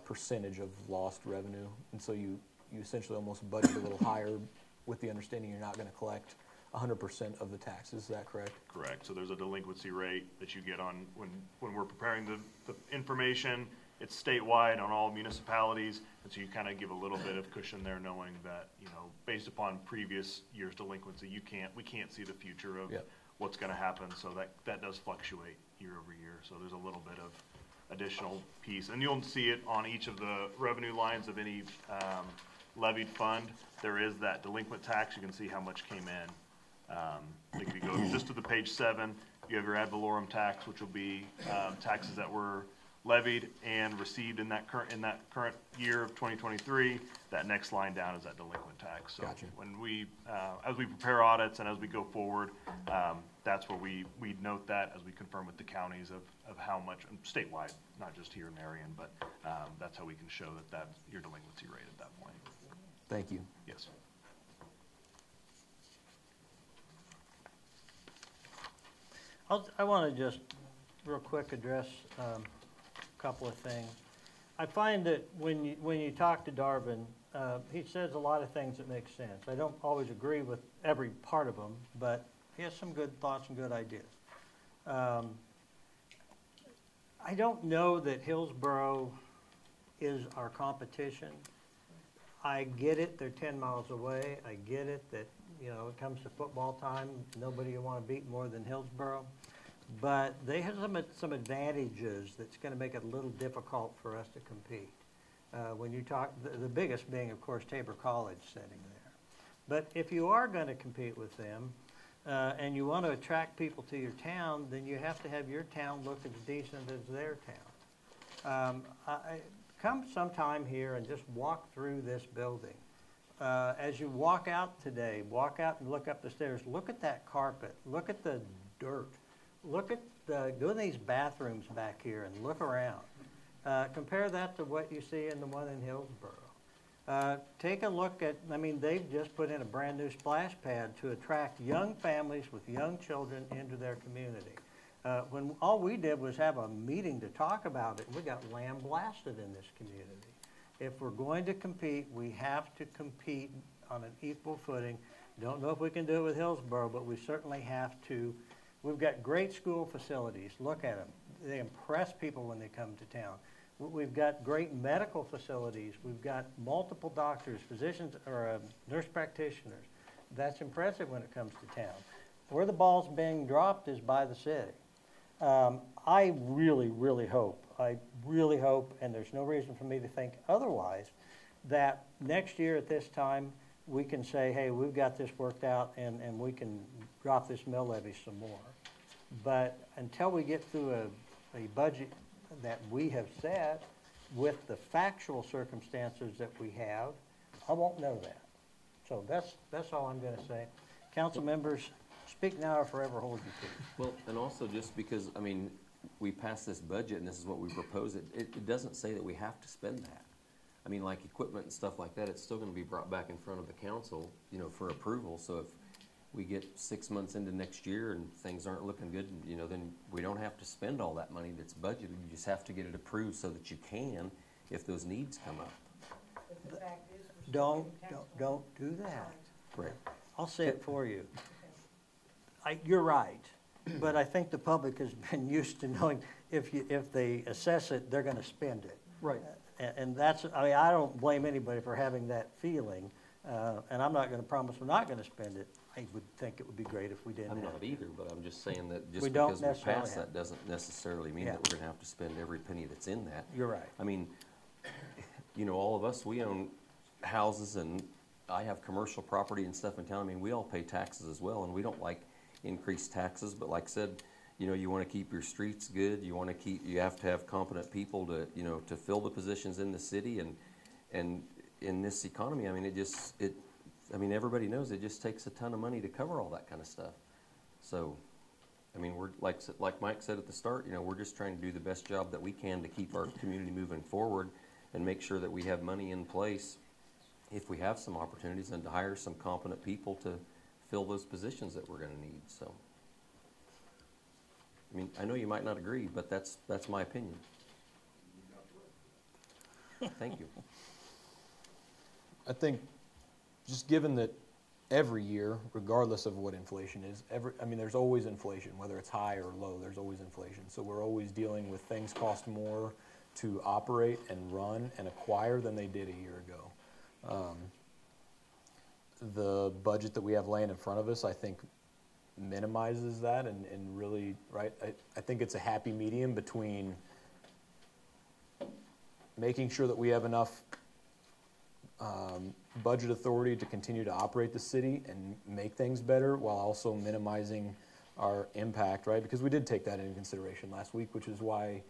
percentage of lost revenue. And so you essentially almost budget a little higher with the understanding you're not going to collect 100% of the taxes. Is that correct? Correct. So there's a delinquency rate that you get on when we're preparing the information. It's statewide on all municipalities, and so you kind of give a little bit of cushion there, knowing that based upon previous year's delinquency, we can't see the future of what's going to happen. So that does fluctuate year over year. So there's a little bit of additional piece, and you'll see it on each of the revenue lines of any levied fund. There is that delinquent tax. You can see how much came in. If you go just to the page 7, you have your ad valorem tax, which will be taxes that were levied and received in that current year of 2023. That next line down is that delinquent tax. So Gotcha. when we, as we prepare audits and as we go forward, that's where we note that as we confirm with the counties of how much, statewide, not just here in Marion, but that's how we can show that's your delinquency rate at that point. Thank you. Yes. I want to just real quick address a couple of things. I find that when you talk to Darvin, he says a lot of things that make sense. I don't always agree with every part of them, but he has some good thoughts and good ideas. I don't know that Hillsborough is our competition. I get it, they're 10 miles away. I get it that, you know, it comes to football time, nobody you want to beat more than Hillsborough. But they have some advantages that's going to make it a little difficult for us to compete. When you talk, the biggest being, of course, Tabor College sitting there. But if you are going to compete with them, and you want to attract people to your town, then you have to have your town look as decent as their town. Come sometime here and just walk through this building. As you walk out today, walk out and look up the stairs. Look at that carpet. Look at the dirt. Look at go to these bathrooms back here and look around. Compare that to what you see in the one in Hillsborough. Take a look at, I mean, they've just put in a brand new splash pad to attract young families with young children into their community. When all we did was have a meeting to talk about it, we got lambasted in this community. If we're going to compete, we have to compete on an equal footing. Don't know if we can do it with Hillsborough, but we certainly have to. We've got great school facilities. Look at them. They impress people when they come to town. We've got great medical facilities. We've got multiple doctors, physicians, or nurse practitioners. That's impressive when it comes to town. Where the ball's being dropped is by the city. I really, really hope, and there's no reason for me to think otherwise, that next year at this time, we can say, hey, we've got this worked out and we can drop this mill levy some more. But until we get through a budget that we have set with the factual circumstances that we have, I won't know that. So that's all I'm going to say. Council members, speak now or forever hold your peace. Well, and also just because, I mean, we passed this budget and this is what we propose, it doesn't say that we have to spend that. I mean, like equipment and stuff like that, it's still going to be brought back in front of the council, you know, for approval. So if we get 6 months into next year and things aren't looking good, you know, then we don't have to spend all that money that's budgeted. You just have to get it approved so that you can if those needs come up. But the fact is, we're Don't still do that. Right. I'll say it for you. You're right, but I think the public has been used to knowing if they assess it, they're going to spend it. Right. And that's, I mean, I don't blame anybody for having that feeling, and I'm not going to promise we're not going to spend it. I would think it would be great if we didn't. I'm have not it. either, but I'm just saying that just We don't because we necessarily pass have that doesn't necessarily mean Yeah. that we're going to have to spend every penny that's in that. You're right. I mean, you know, all of us, we own houses and I have commercial property and stuff in town. I mean, we all pay taxes as well, and we don't like increased taxes, but like I said, you know, you want to keep your streets good. You want to keep, you have to have competent people to, you know, to fill the positions in the city, and in this economy, I mean, I mean, everybody knows it just takes a ton of money to cover all that kind of stuff. So, I mean, we're like Mike said at the start, you know, we're just trying to do the best job that we can to keep our community moving forward and make sure that we have money in place if we have some opportunities and to hire some competent people to fill those positions that we're going to need. So, I mean, I know you might not agree, but that's my opinion. Thank you. I think just given that every year, regardless of what inflation is, I mean, there's always inflation, whether it's high or low, there's always inflation. So we're always dealing with things cost more to operate and run and acquire than they did a year ago. The budget that we have laying in front of us, I think, minimizes that and really, right, I think it's a happy medium between making sure that we have enough budget authority to continue to operate the city and make things better while also minimizing our impact, right? Because we did take that into consideration last week, which is why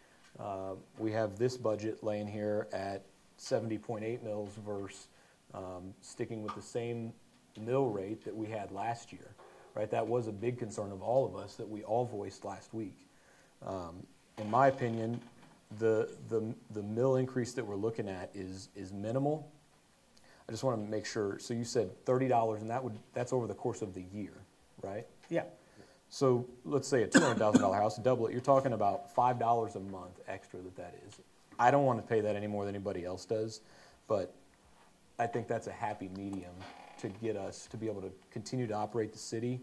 we have this budget laying here at 70.8 mils versus sticking with the same mill rate that we had last year, right? That was a big concern of all of us that we all voiced last week. In my opinion, the mill increase that we're looking at is minimal. I just want to make sure. So you said $30, and that's over the course of the year, right? Yeah. So let's say a $200,000 house, double it, you're talking about $5 a month extra that is. I don't want to pay that any more than anybody else does, but I think that's a happy medium to get us to be able to continue to operate the city,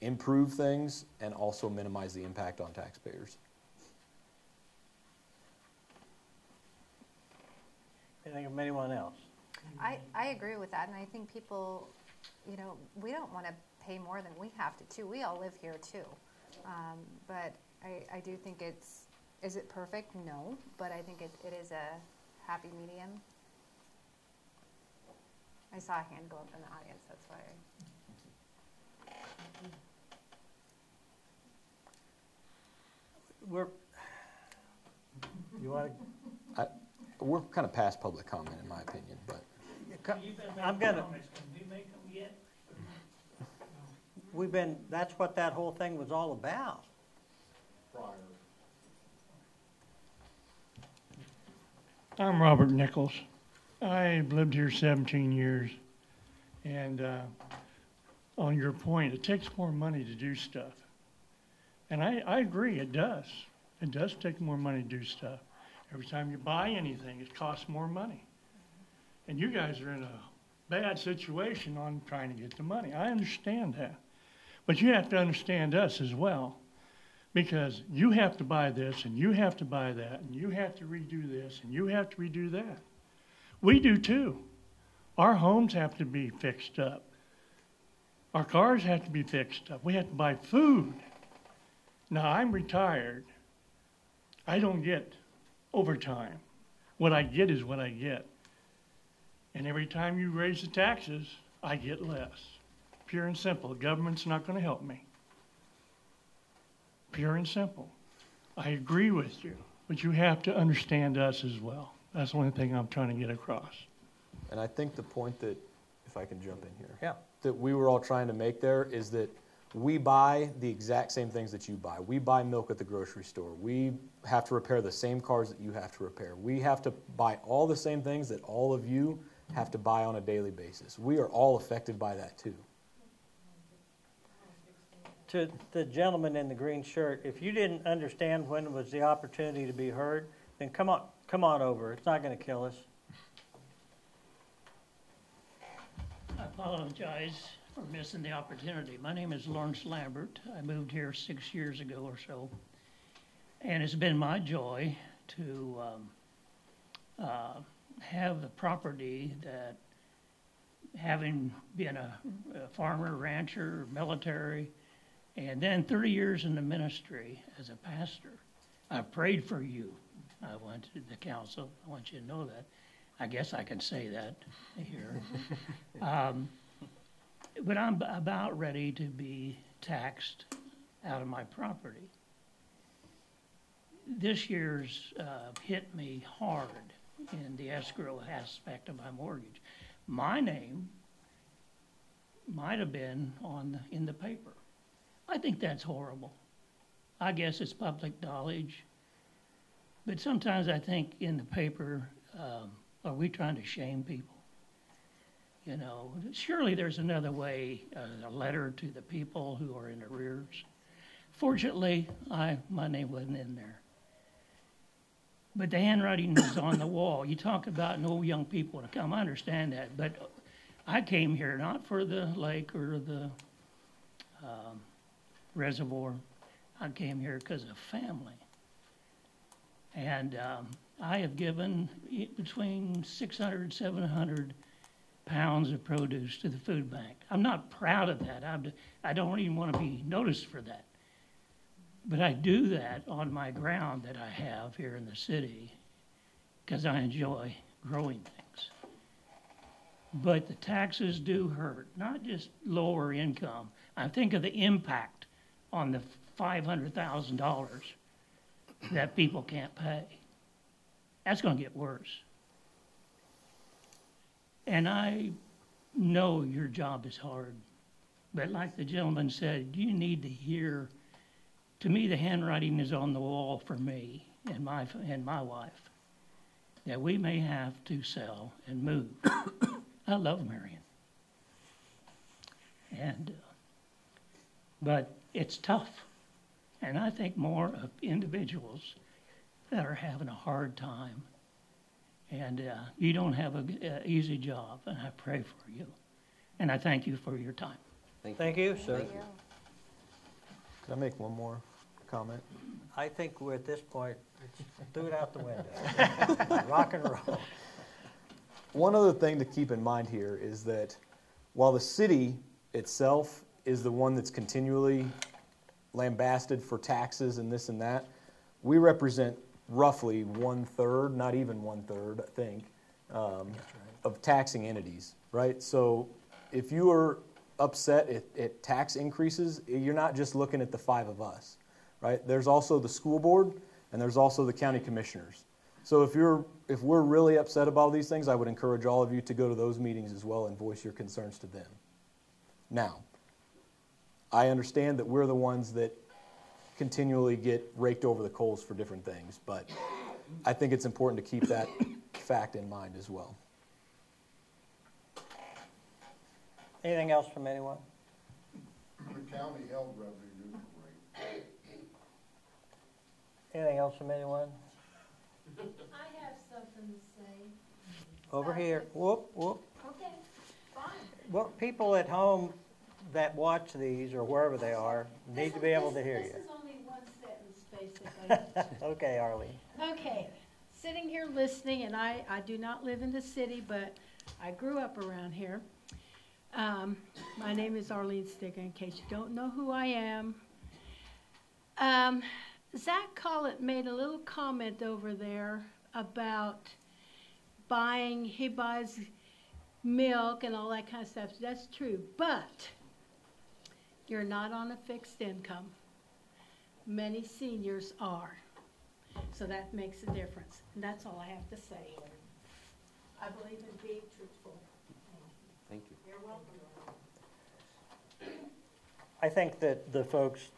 improve things, and also minimize the impact on taxpayers. Anything from anyone else? I agree with that, and I think people, you know, we don't want to pay more than we have to, too. We all live here, too. But I do think is it perfect? No, but I think it is a happy medium. I saw a hand go up in the audience, that's why. We're kind of past public comment, in my opinion, but that's what that whole thing was all about. I'm Robert Nichols. I've lived here 17 years, and on your point, it takes more money to do stuff. And I agree, it does. It does take more money to do stuff. Every time you buy anything, it costs more money. And you guys are in a bad situation on trying to get the money. I understand that. But you have to understand us as well. Because you have to buy this, and you have to buy that, and you have to redo this, and you have to redo that. We do too. Our homes have to be fixed up. Our cars have to be fixed up. We have to buy food. Now, I'm retired. I don't get overtime. What I get is what I get. And every time you raise the taxes, I get less. Pure and simple. The government's not going to help me. Pure and simple. I agree with you, but you have to understand us as well. That's the only thing I'm trying to get across. and I think the point that, if I can jump in here. Yeah. That we were all trying to make there is that we buy the exact same things that you buy. We buy milk at the grocery store. We have to repair the same cars that you have to repair. We have to buy all the same things that all of you have to buy on a daily basis. We are all affected by that too. To the gentleman in the green shirt, if you didn't understand when was the opportunity to be heard, then come on over. It's not going to kill us. I apologize for missing the opportunity. My name is Lawrence Lambert. I moved here 6 years ago or so, and it's been my joy to have the property that, having been a farmer, rancher, military, and then 30 years in the ministry as a pastor. I prayed for you. I went to the council. I want you to know that. I guess I can say that here. But I'm about ready to be taxed out of my property. This year's hit me hard in the escrow aspect of my mortgage. My name might have been in the paper. I think that's horrible. I guess it's public knowledge. But sometimes I think in the paper, are we trying to shame people? You know, surely there's another way, a letter to the people who are in arrears. Fortunately, my name wasn't in there. But the handwriting is on the wall. You talk about no young people to come. I understand that. But I came here not for the lake or the reservoir. I came here because of family. And I have given between 600 and 700 pounds of produce to the food bank. I'm not proud of that. I don't even want to be noticed for that. But I do that on my ground that I have here in the city because I enjoy growing things. But the taxes do hurt, not just lower income. I think of the impact on the $500,000 that people can't pay. That's going to get worse. And I know your job is hard. But like the gentleman said, you need to hear, to me the handwriting is on the wall for me and my wife, that we may have to sell and move. I love Marion. And But it's tough. And I think more of individuals that are having a hard time. And you don't have an easy job, and I pray for you. And I thank you for your time. Thank you, sir. Thank you. Could I make one more comment? I think we're at this point, threw it out the window. Rock and roll. One other thing to keep in mind here is that while the city itself is the one that's continually lambasted for taxes and this and that, we represent roughly 1/3, not even 1/3, I think, of taxing entities, right? So if you are upset at tax increases, you're not just looking at the 5 of us, right? There's also the school board and there's also the county commissioners. So if we're really upset about all these things, I would encourage all of you to go to those meetings as well and voice your concerns to them. Now, I understand that we're the ones that continually get raked over the coals for different things, but I think it's important to keep that fact in mind as well. Anything else from anyone? The county held revenue neutral rate. Anything else from anyone? I have something to say. Over here. Whoop, whoop. Okay, fine. Well, people at home that watch these or wherever they are need to be able to hear This you. is only one sentence, basically. Okay, Arlene. Okay, sitting here listening, and I do not live in the city, but I grew up around here. My name is Arlene Sticker, in case you don't know who I am. Zach Collett made a little comment over there about he buys milk and all that kind of stuff. That's true, but you're not on a fixed income. Many seniors are. So that makes a difference. And that's all I have to say. I believe in being truthful. Thank you. You're welcome. I think that the folks'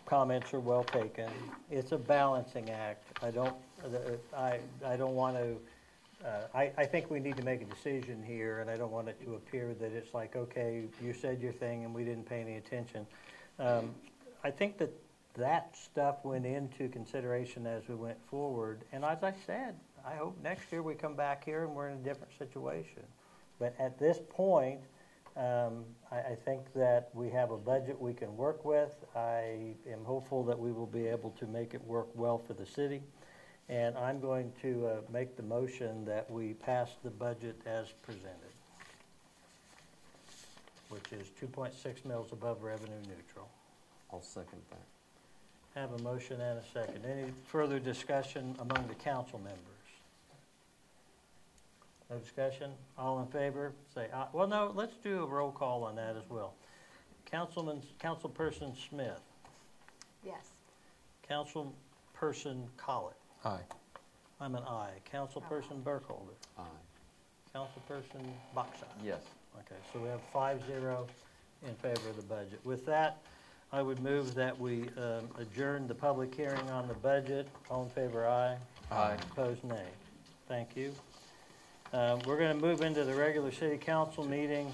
comments are well taken. It's a balancing act. I don't want to, I think we need to make a decision here, and I don't want it to appear that it's like, okay, you said your thing and we didn't pay any attention. I think that stuff went into consideration as we went forward, and as I said, I hope next year we come back here and we're in a different situation. But at this point, I think that we have a budget we can work with. I am hopeful that we will be able to make it work well for the city. And I'm going to make the motion that we pass the budget as presented, which is 2.6 mils above revenue neutral. I'll second that. Have a motion and a second. Any further discussion among the council members? No discussion? All in favor? Say aye. Well, no, let's do a roll call on that as well. Councilperson Smith. Yes. Councilperson Collett. Aye. I'm an aye. Councilperson Burkholder. Aye. Councilperson Boxall. Yes. Okay, so we have 5-0 in favor of the budget. With that, I would move that we adjourn the public hearing on the budget. All in favor, aye. Aye. Opposed, nay. Thank you. We're going to move into the regular city council meeting.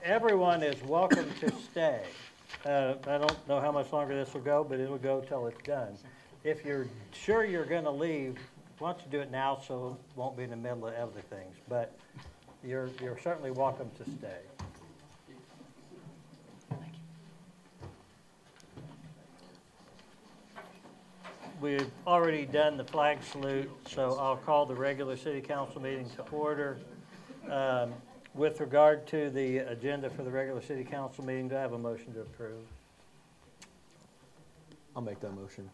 Everyone is welcome to stay. I don't know how much longer this will go, but it will go till it's done. If you're sure you're going to leave, why don't you do it now so it won't be in the middle of other things. But you're certainly welcome to stay. We've already done the flag salute, so I'll call the regular city council meeting to order. With regard to the agenda for the regular city council meeting, do I have a motion to approve? I'll make that motion.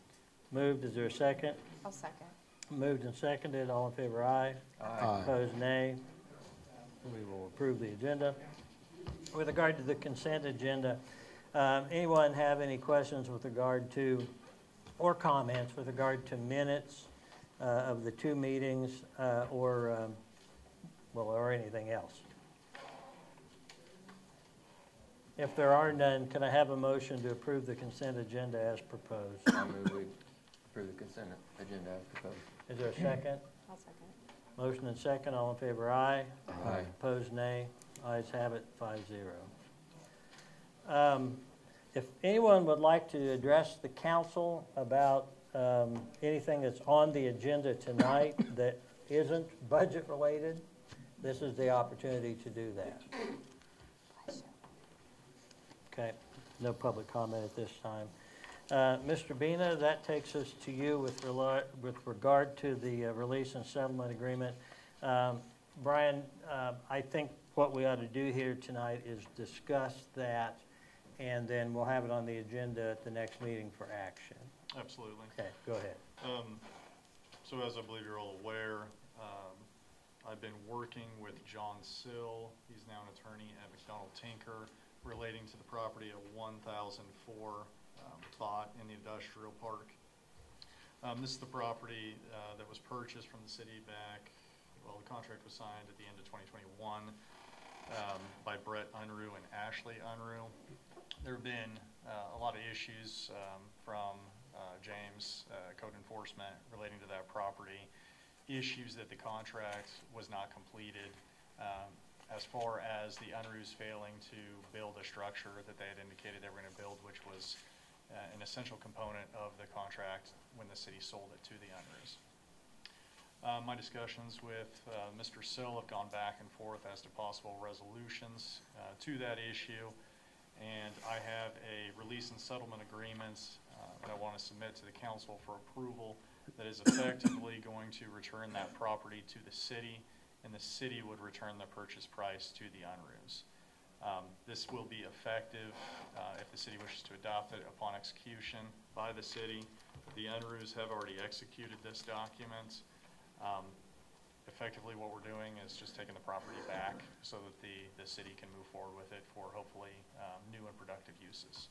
Moved, is there a second? I'll second. Moved and seconded, all in favor, aye. Aye. Opposed, nay. We will approve the agenda. With regard to the consent agenda, anyone have any questions with regard to, or comments with regard to minutes of the two meetings or anything else? If there are none, can I have a motion to approve the consent agenda as proposed? I move we approve the consent agenda as proposed. Is there a second? I'll second. Motion and second, all in favor, aye. Aye. Opposed, nay. Ayes have it, 5-0. If anyone would like to address the council about anything that's on the agenda tonight that isn't budget-related, this is the opportunity to do that. Okay, no public comment at this time. Mr. Bina, that takes us to you with regard to the release and settlement agreement. Brian, I think what we ought to do here tonight is discuss that, and then we'll have it on the agenda at the next meeting for action. Absolutely. Okay, go ahead. So as I believe you're all aware, I've been working with John Sill. He's now an attorney at McDonald Tinker relating to the property at 1004 Thought in the industrial park. This is the property that was purchased from the city back, well, the contract was signed at the end of 2021 by Brett Unruh and Ashley Unruh. There have been a lot of issues from James, code enforcement, relating to that property, issues that the contract was not completed, as far as the Unruhs failing to build a structure that they had indicated they were going to build, which was an essential component of the contract when the city sold it to the Unruhs. My discussions with Mr. Sill have gone back and forth as to possible resolutions to that issue, and I have a release and settlement agreement that I want to submit to the council for approval that is effectively going to return that property to the city, and the city would return the purchase price to the Unruhs. This will be effective if the city wishes to adopt it upon execution by the city. The Unruhs have already executed this document. Effectively what we're doing is just taking the property back so that the city can move forward with it for hopefully new and productive uses.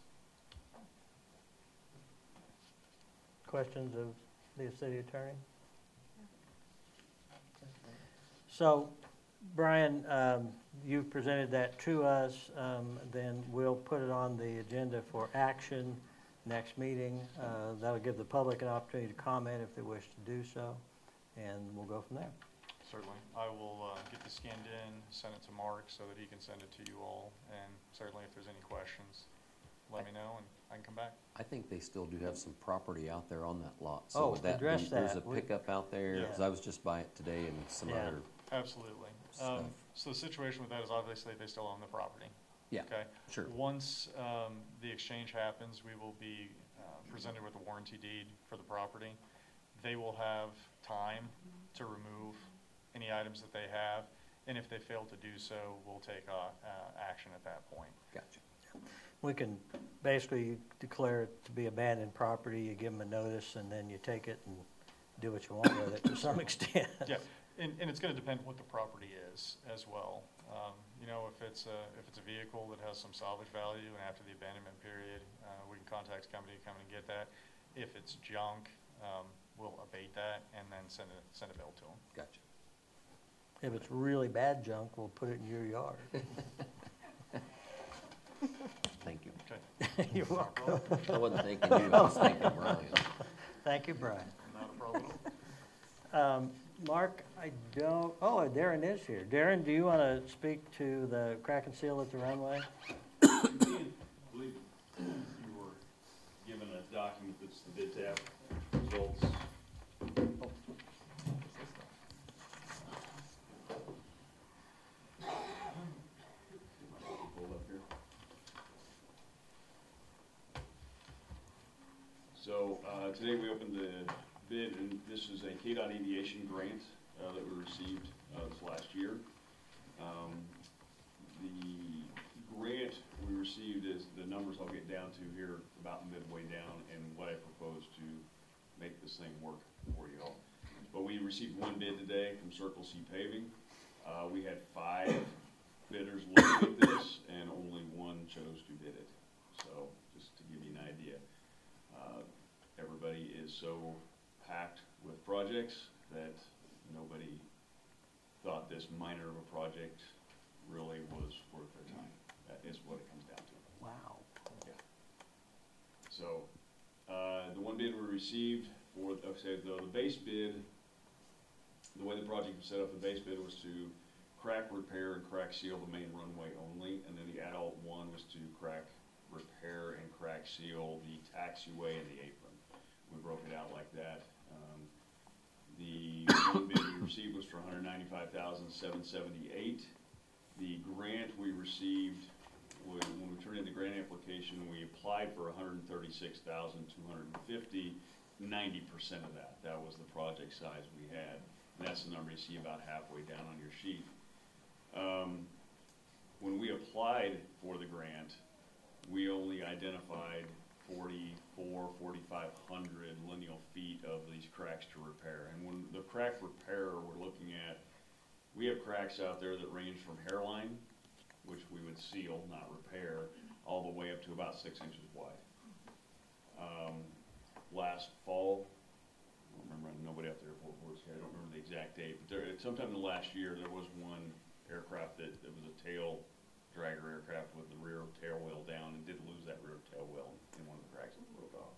Questions of the city attorney? So, Brian, you presented that to us, then we'll put it on the agenda for action next meeting. That'll give the public an opportunity to comment if they wish to do so, and we'll go from there. Certainly. I will get this scanned in, send it to Mark so that he can send it to you all, and certainly if there's any questions, let me know and I can come back. I think they still do have some property out there on that lot. So Oh, would that address be, there's a that. pickup out there, Yeah. because I was just by it today and some Yeah. other Absolutely. stuff. So the situation with that is obviously they still own the property. Yeah, Okay. sure. Once the exchange happens, we will be presented with a warranty deed for the property. They will have time to remove any items that they have, and if they fail to do so, we'll take action at that point. Gotcha. We can basically declare it to be abandoned property, you give them a notice, and then you take it and do what you want with it to some extent. Yeah, and it's going to depend what the property is as well. You know, if it's a vehicle that has some salvage value, and after the abandonment period, we can contact the company to come and get that. If it's junk, we'll abate that and then send a bill to them. Gotcha. If it's really bad junk, we'll put it in your yard. Thank you. Okay. You're welcome. I wasn't thinking you, I was thinking Brian. Thank you, Brian. Not a problem. Mark, I don't, oh, Darren is here. Darren, do you want to speak to the crack and seal at the runway? I believe you were given a document that's the bid tab results. Hold up here. So, today we opened the bid, and this is a KDOT aviation grant that we received this last year. The grant we received is the numbers I'll get down to here about midway down, and what I propose to make this thing work for you all. But we received one bid today from Circle C Paving. We had 5 bidders looking at this, and only one chose to bid it. So, just to give you an idea. Everybody is so packed with projects that nobody thought this minor of a project really was worth their time. That is what it comes down to. Wow. Yeah. So, the one bid we received for, okay, the base bid, the way the project was set up, the base bid was to crack, repair, and crack seal the main runway only, and then the adult one was to crack, repair and crack seal the taxiway and the apron. We broke it out like that. The one bid we received was for $195,778. The grant we received, when we turned in the grant application, we applied for $136,250. 90% of that was the project size we had. And that's the number you see about halfway down on your sheet. When we applied for the grant, we only identified 4,500 lineal feet of these cracks to repair. And when the crack repair we're looking at, we have cracks out there that range from hairline, which we would seal, not repair, all the way up to about 6 inches wide. Last fall, I don't remember, nobody up there at Fort Worth, I don't remember the exact date, but sometime in the last year, there was one aircraft that was a tail dragger aircraft with the rear tail wheel down and did lose that rear tail wheel in one of the cracks that broke off.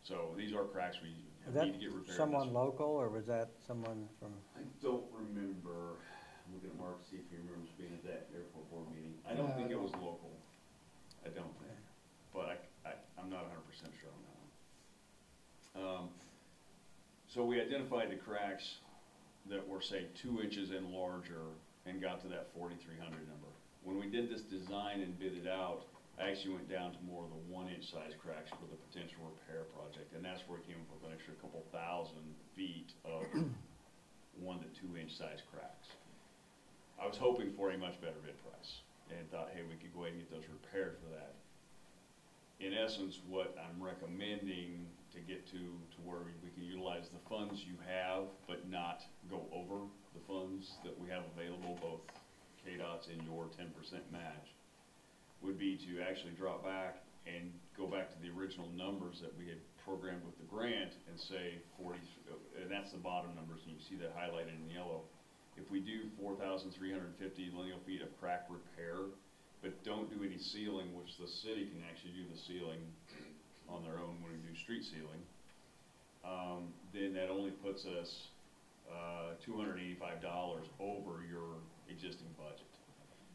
So these are cracks we need to get repaired. Someone local, or was that someone from? I don't remember. I'm looking at Mark to see if he remembers being at that airport board meeting. I don't think it was local. I don't think. But I'm not 100% sure on that one. So we identified the cracks that were, say, 2 inches and larger and got to that 4,300 number. When we did this design and bid it out, I actually went down to more of the 1-inch size cracks for the potential repair project, and that's where we came up with an extra couple thousand feet of 1 to 2 inch size cracks. I was hoping for a much better bid price and thought, hey, we could go ahead and get those repaired for that. In essence, what I'm recommending to get to where we can utilize the funds you have, but not go over the funds that we have available, both KDOT's and your 10% match, would be to actually drop back and go back to the original numbers that we had programmed with the grant and say 40, and that's the bottom numbers, and you see that highlighted in yellow. If we do 4,350 lineal feet of crack repair, but don't do any sealing, which the city can actually do the sealing on their own when we do street sealing, then that only puts us $285 over your existing budget.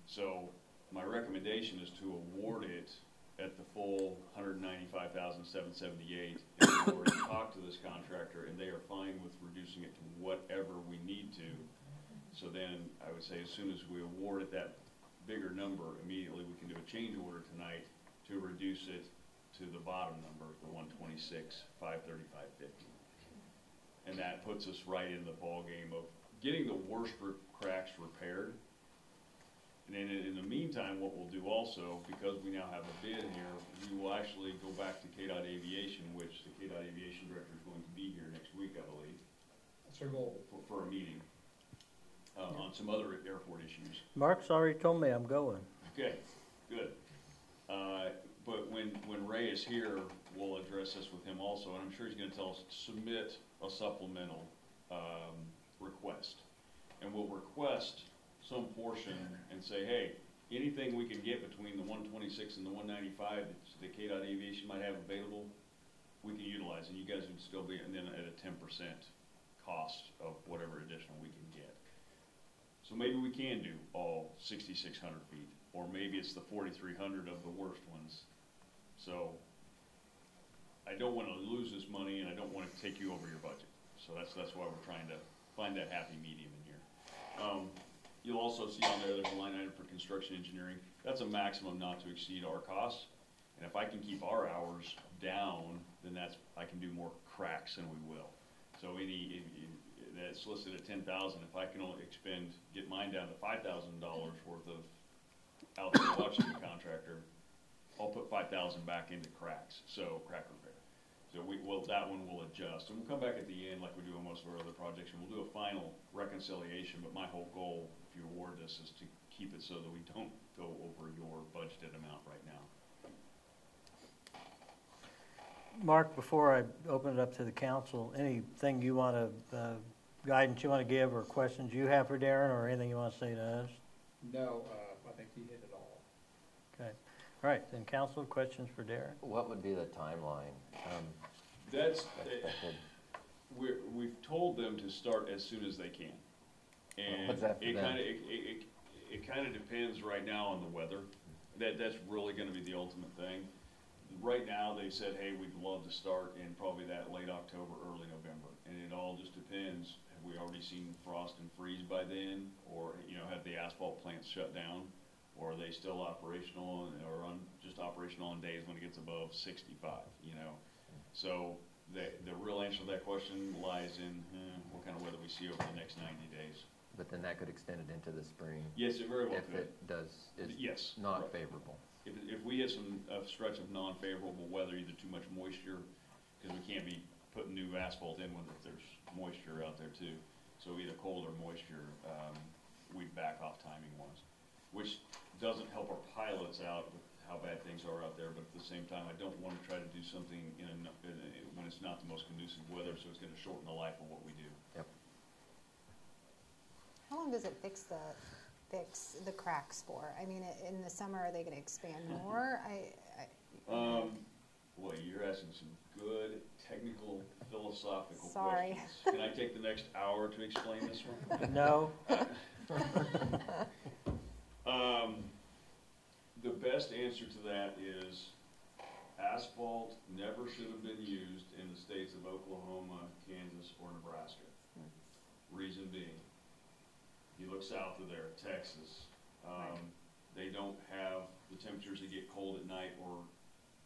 So my recommendation is to award it at the full $195,778. And we've already talked to this contractor, and they are fine with reducing it to whatever we need to. So then I would say as soon as we award it that bigger number, immediately we can do a change order tonight to reduce it to the bottom number, the 126,535.50. And that puts us right in the ballgame of getting the worst cracks repaired. And then in the meantime, what we'll do also, because we now have a bid here, we will actually go back to KDOT Aviation, which the KDOT Aviation Director is going to be here next week, I believe. That's our goal. For a meeting on some other airport issues. Mark's already told me I'm going. Okay, good. But when Ray is here, we'll address this with him also, and I'm sure he's going to tell us to submit a supplemental request. And we'll request some portion and say, hey, anything we can get between the 126 and the 195 that KDOT Aviation might have available, we can utilize, and you guys would still be, and then at a 10% cost of whatever additional we can get. So maybe we can do all 6,600 feet, or maybe it's the 4,300 of the worst ones. So I don't want to lose this money, and I don't want to take you over your budget. So that's why we're trying to find that happy medium in here. You'll also see on there's a line item for construction engineering. That's a maximum not to exceed our costs. And if I can keep our hours down, then I can do more cracks, and we will. So that's listed at 10,000. If I can only get mine down to $5,000 worth of out there watching the contractor, I'll put 5,000 back into cracks. So crack repair. So that one will adjust, and we'll come back at the end like we do on most of our other projects, and we'll do a final reconciliation. But my whole goal, if you award this, is to keep it so that we don't go over your budgeted amount right now. Mark, before I open it up to the council, anything you want to, guidance you want to give or questions you have for Darren, or anything you want to say to us? No, I think he hit it all. Okay. All right, then council, questions for Darren? What would be the timeline? We've told them to start as soon as they can. And What's that for them? it kind of depends right now on the weather. That's really gonna be the ultimate thing. Right now, they said, hey, we'd love to start in probably that late October, early November. And it all just depends, have we already seen frost and freeze by then? Or, have the asphalt plants shut down? Or are they still operational or just operational on days when it gets above 65, So the real answer to that question lies in what kind of weather we see over the next 90 days. But then that could extend it into the spring. Yes, it very well if could. Is Yes, not right. favorable. If we get a stretch of non-favorable weather, either too much moisture, because we can't be putting new asphalt in when there's moisture out there too. So either cold or moisture, we'd back off timing wise, which doesn't help our pilots out with how bad things are out there, but at the same time, I don't want to try to do something when it's not the most conducive weather, so it's going to shorten the life of what we do. Yep. How long does it fix the cracks for? I mean, in the summer, are they gonna expand more? Boy, you're asking some good technical philosophical Sorry. questions. Can I take the next hour to explain this one? No. The best answer to that is asphalt never should have been used in the states of Oklahoma, Kansas, or Nebraska. Reason being, you look south of there, Texas, they don't have the temperatures that get cold at night or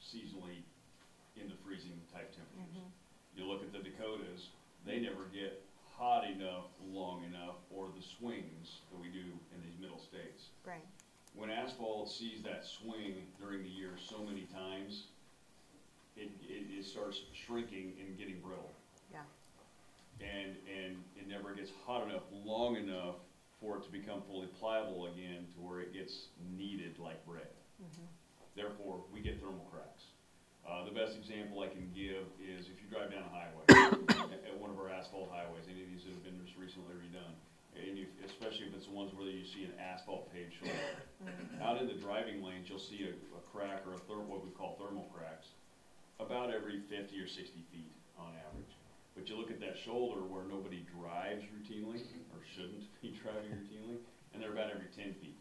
seasonally into freezing type temperatures. You look at the Dakotas, they never get hot enough, long enough, or the swings that we do in these middle states. Right. When asphalt sees that swing during the year so many times, it starts shrinking and getting brittle. Yeah. And it never gets hot enough, long enough for it to become fully pliable again to where it gets kneaded like bread. Therefore, we get thermal cracks. The best example I can give is if you drive down a highway, at one of our asphalt highways, any of these that have been just recently redone, and especially if it's the ones where you see an asphalt paved shoulder. Out in the driving lanes, you'll see a crack or what we call thermal cracks about every 50 or 60 feet on average. But you look at that shoulder where nobody drives routinely, or shouldn't be driving routinely, and they're about every 10 feet.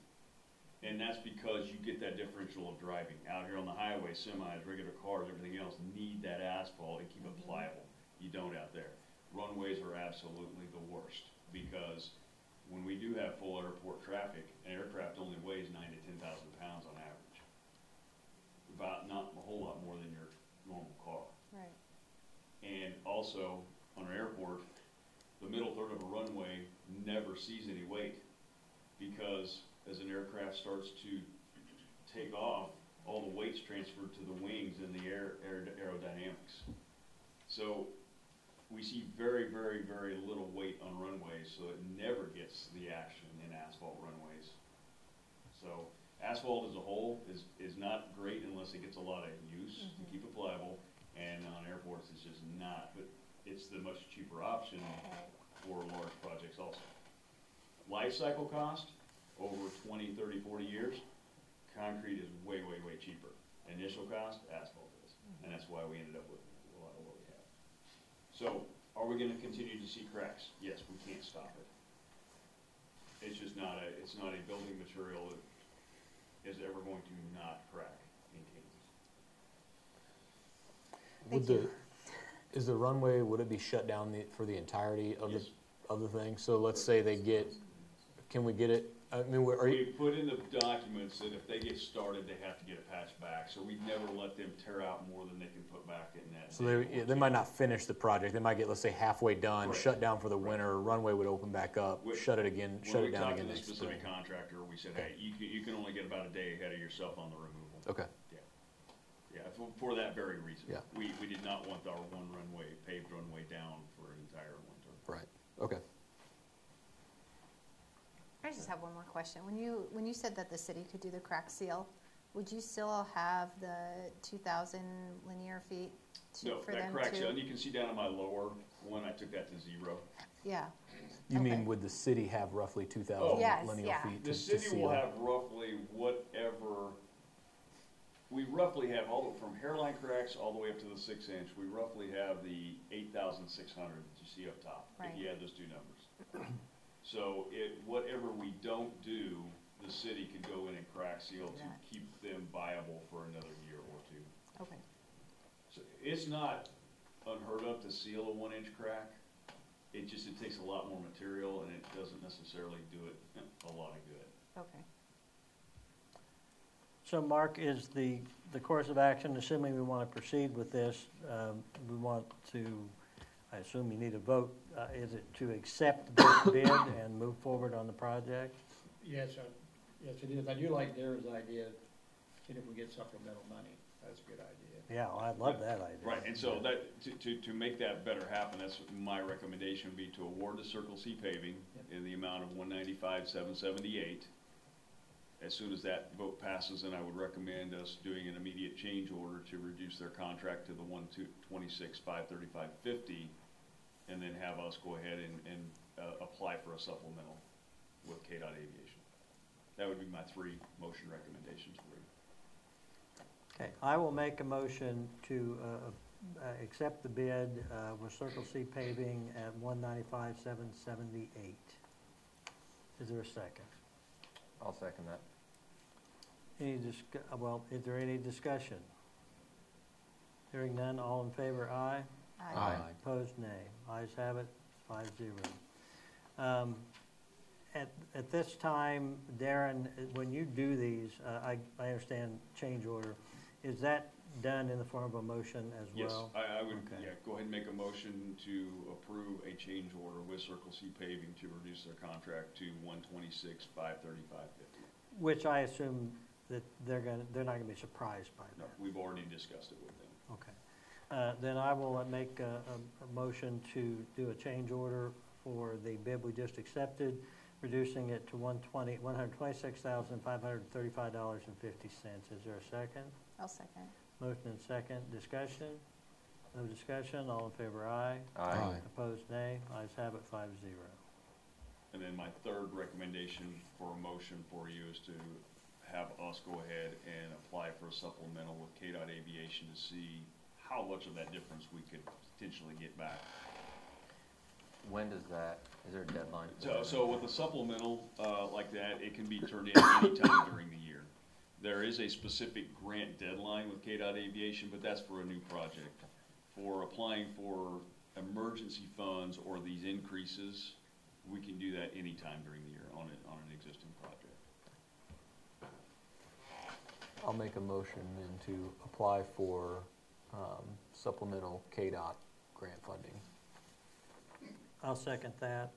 And that's because you get that differential of driving. Out here on the highway, semis, regular cars, everything else need that asphalt and keep it pliable. You don't out there. Runways are absolutely the worst because when we do have full airport traffic, an aircraft only weighs 9,000 to 10,000 pounds on average. About not a whole lot more than your normal car. Right. And also, on an airport, the middle third of a runway never sees any weight because as an aircraft starts to take off, all the weight's transferred to the wings and the aerodynamics. So we see very, very, very little weight on runways, so it never gets the action in asphalt runways. So asphalt as a whole is not great unless it gets a lot of use to keep it pliable, and on airports it's just not, but it's the much cheaper option for large projects also. Life cycle cost, over 20, 30, 40 years, concrete is way, way, way cheaper. Initial cost, asphalt is, and that's why we ended up with a lot of what we have. So, are we gonna continue to see cracks? Yes, we can't stop it. It's just not a building material that is ever going to not crack in Kansas. Is the runway, would it be shut down for the entirety of Yes. the thing? So let's say can we get it, I mean, We put in the documents that if they get started, they have to get it patched back, so we never let them tear out more than they can put back in that. so they might not finish the project, they might get, let's say, halfway done, Correct. shut down for the winter, runway would open back up, shut it down again next When we talked to the spring. specific contractor, we said, hey, you can only get about a day ahead of yourself on the removal. Okay, Yeah, for that very reason. Yeah. We did not want our one runway, paved runway down for an entire winter. right, okay. I just have one more question. When you said that the city could do the crack seal, would you still have the 2,000 linear feet No, for that them crack seal, to? and you can see down on my lower one, I took that to 0. Yeah. You Okay. mean, would the city have roughly 2,000 Oh. Yes, lineal yeah. feet The to city seal? will have roughly whatever, we roughly have from hairline cracks all the way up to the 6-inch, we roughly have the 8,600 that you see up top, Right. if you add those two numbers. So whatever we don't do the city could go in and crack seal to That. keep them viable for another year or two. Okay. So it's not unheard of to seal a 1-inch crack. It takes a lot more material and it doesn't necessarily do it a lot of good. Okay. So Mark, is the course of action, assuming we want to proceed with this, we want to, I assume you need a vote, is it to accept this bid and move forward on the project? Yes, yes, it is. I do like Darren's idea, and if we get supplemental money, that's a good idea. Yeah, I'd love that idea. Right, and so that, to make that better happen, that's my recommendation would be to award the Circle C paving in the amount of $195,778. As soon as that vote passes, then I would recommend us doing an immediate change order to reduce their contract to the $126,535.50, and then have us go ahead and apply for a supplemental with KDOT Aviation. That would be my 3 motion recommendations for you. Okay, I will make a motion to accept the bid with Circle C paving at $195,778. Is there a second? I'll second that. Is there any discussion? Hearing none, all in favor, aye. Aye. Opposed, nay. Ayes have it, 5-0. At this time, Darren, when you do these, I understand change order, is that done in the form of a motion as Yes, well? I would, Okay. go ahead and make a motion to approve a change order with Circle C paving to reduce their contract to $126,535.50. Which I assume that they're not gonna be surprised by No, that. we've already discussed it with them. Okay. Then I will make a motion to do a change order for the bid we just accepted, reducing it to $126,535.50. Is there a second? I'll second. Motion and second. Discussion? No discussion. All in favor, aye. Aye. Opposed, nay. Ayes have it, 5-0. And then my third recommendation for a motion for you is to have us go ahead and apply for a supplemental with KDOT Aviation to see how much of that difference we could potentially get back. When does that, is there a deadline? So with a supplemental like that, it can be turned in anytime during the year. There is a specific grant deadline with KDOT Aviation, but that's for a new project. For applying for emergency funds or these increases, we can do that anytime during the year on an existing project. I'll make a motion then to apply for supplemental KDOT grant funding. I'll second that.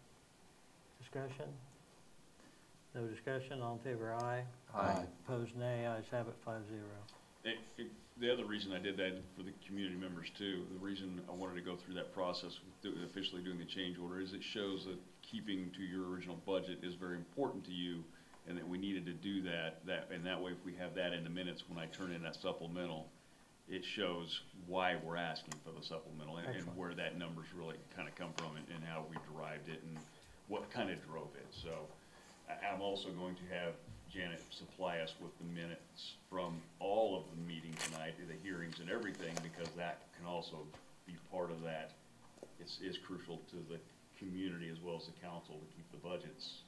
Discussion? No discussion. All in favor, aye. Aye. Opposed, nay. Ayes have it, 5-0. The other reason I did that for the community members too, the reason I wanted to go through that process with officially doing the change order is it shows that keeping to your original budget is very important to you, and that we needed to do that, and that way if we have that in the minutes when I turn in that supplemental, it shows why we're asking for the supplemental and where that number's really kind of come from and how we derived it and what kind of drove it. So I'm also going to have Janet supply us with the minutes from all of the meetings tonight, the hearings and everything, because that can also be part of that. It's crucial to the community as well as the council to keep the budgets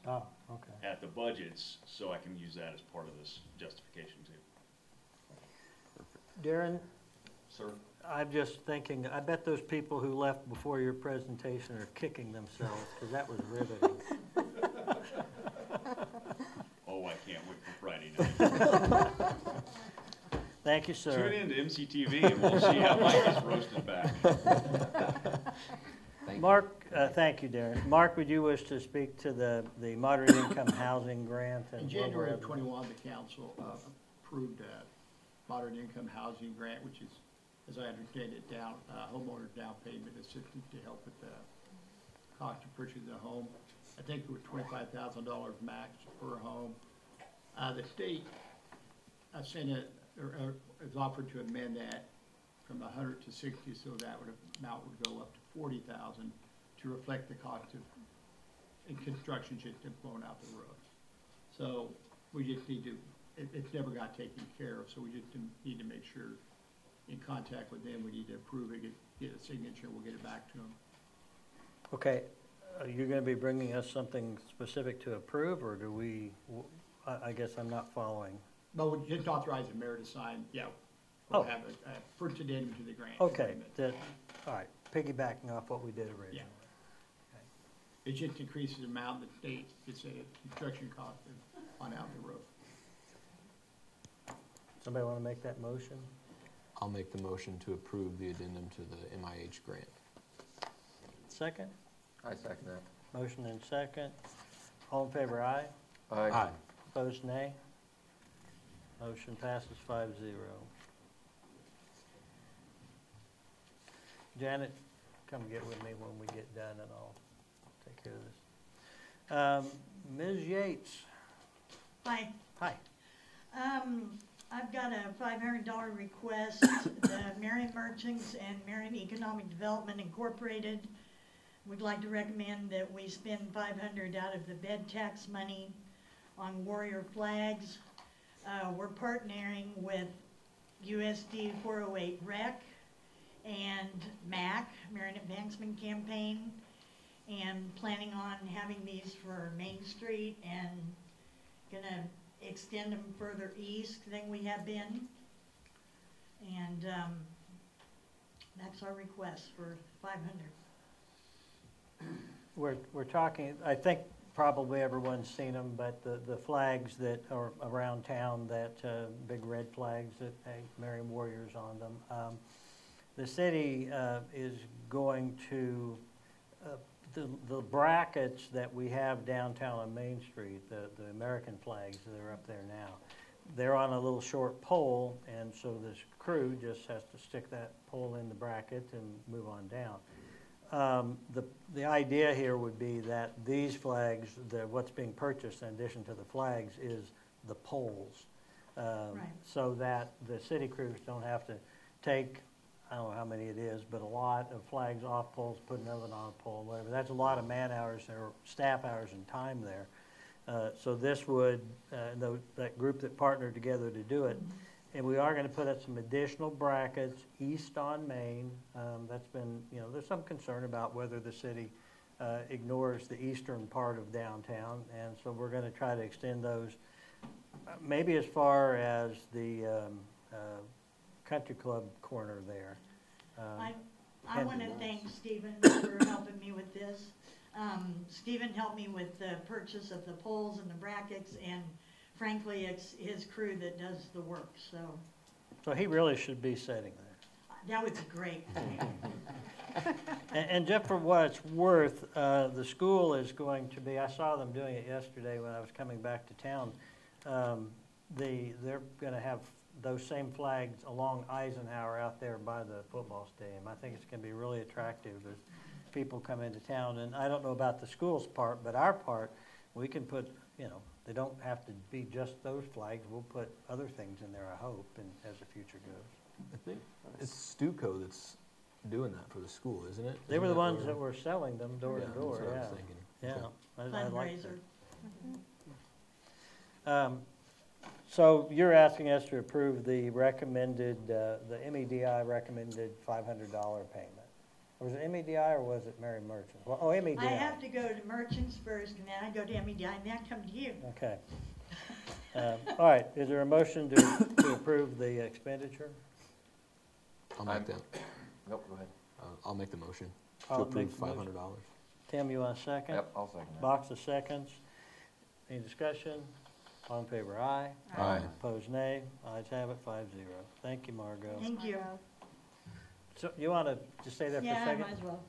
at the budgets, so I can use that as part of this justification too. Darren, Sir? I'm just thinking, I bet those people who left before your presentation are kicking themselves, because that was riveting. Oh, I can't wait for Friday night. Thank you, sir. Tune in to MCTV and we'll see how Mike is roasted back. Mark, thank you, Darren. Mark, would you wish to speak to the moderate income housing grant? In January of '21, the council approved a moderate income housing grant, which is, as I understand it, homeowner down payment assistance to help with the cost of purchasing a home. I think it was $25,000 max per home. The state Senate has offered to amend that from 100 to 60, so that amount would go up to 40,000 to reflect the cost of construction just blowing out the roofs. So we just need to, it's never got taken care of, so we just need to make sure in contact with them, we need to approve it, get a signature, we'll get it back to them. Okay, you're going to be bringing us something specific to approve, or do we, I guess I'm not following. But we just authorize the mayor to sign, yeah. We'll Oh. have a first addendum to the grant. Okay, agreement. all right, piggybacking off what we did originally. It just increases the amount the state, it's a construction cost on out the roof. Somebody want to make that motion? I'll make the motion to approve the addendum to the MIH grant. Second? I second that. Motion and second. All in favor, aye. Aye. Opposed, nay. Motion passes 5-0. Janet, come get with me when we get done and I'll take care of this. Ms. Yates, Hi, hi. I've got a $500 request. The Marion Merchants and Marion Economic Development Incorporated would like to recommend that we spend $500 out of the bed tax money on warrior flags. We're partnering with USD 408 REC and MAC, Marion Advancement Campaign, and planning on having these for Main Street and gonna extend them further east than we have been. And that's our request for 500. We're talking, I think probably everyone's seen them, but the flags that are around town, that big red flags that have Marion Warriors on them. The city is going to, the brackets that we have downtown on Main Street, the American flags that are up there now, they're on a little short pole, and so this crew just has to stick that pole in the bracket and move on down. The idea here would be that these flags, what's being purchased in addition to the flags is the poles. So that the city crews don't have to take, I don't know how many it is, but a lot of flags off poles, put another one on a pole, whatever. That's a lot of man hours or staff hours and time there. So this would, that group that partnered together to do it, and we are going to put up some additional brackets east on Main. That's been, there's some concern about whether the city ignores the eastern part of downtown, and so we're going to try to extend those maybe as far as the country club corner there. I want to thank Stephen for helping me with this. Stephen helped me with the purchase of the poles and the brackets, and frankly, it's his crew that does the work, so. So he really should be sitting there. That would be great. And just for what it's worth, the school is going to be, I saw them doing it yesterday when I was coming back to town. They're going to have those same flags along Eisenhower out there by the football stadium. I think it's going to be really attractive as people come into town. And I don't know about the school's part, but our part, we can put, they don't have to be just those flags. We'll put other things in there, I hope, and as the future goes. I think it's Stuco that's doing that for the school, isn't it? They were the ones that were selling them door to Yeah, door, that's what I was thinking. yeah. I like Fundraiser. that. So you're asking us to approve the recommended, the MEDI recommended $500 payment. Was it MEDI or was it Marion Merchants? Well, oh, MEDI. I have to go to Merchants first, and then I go to MEDI, and then I come to you. Okay. All right, is there a motion to approve the expenditure? I'll make that. Nope, go ahead. I'll make the motion to I'll approve make the motion. $500. Tim, you want a second? Yep, I'll second that. Box of seconds. Any discussion? All in favor, aye. Aye. Opposed, nay. Ayes have it, 5-0. Thank you, Margot. Thank you. So you want to just stay there for a Yeah, I second? might as well.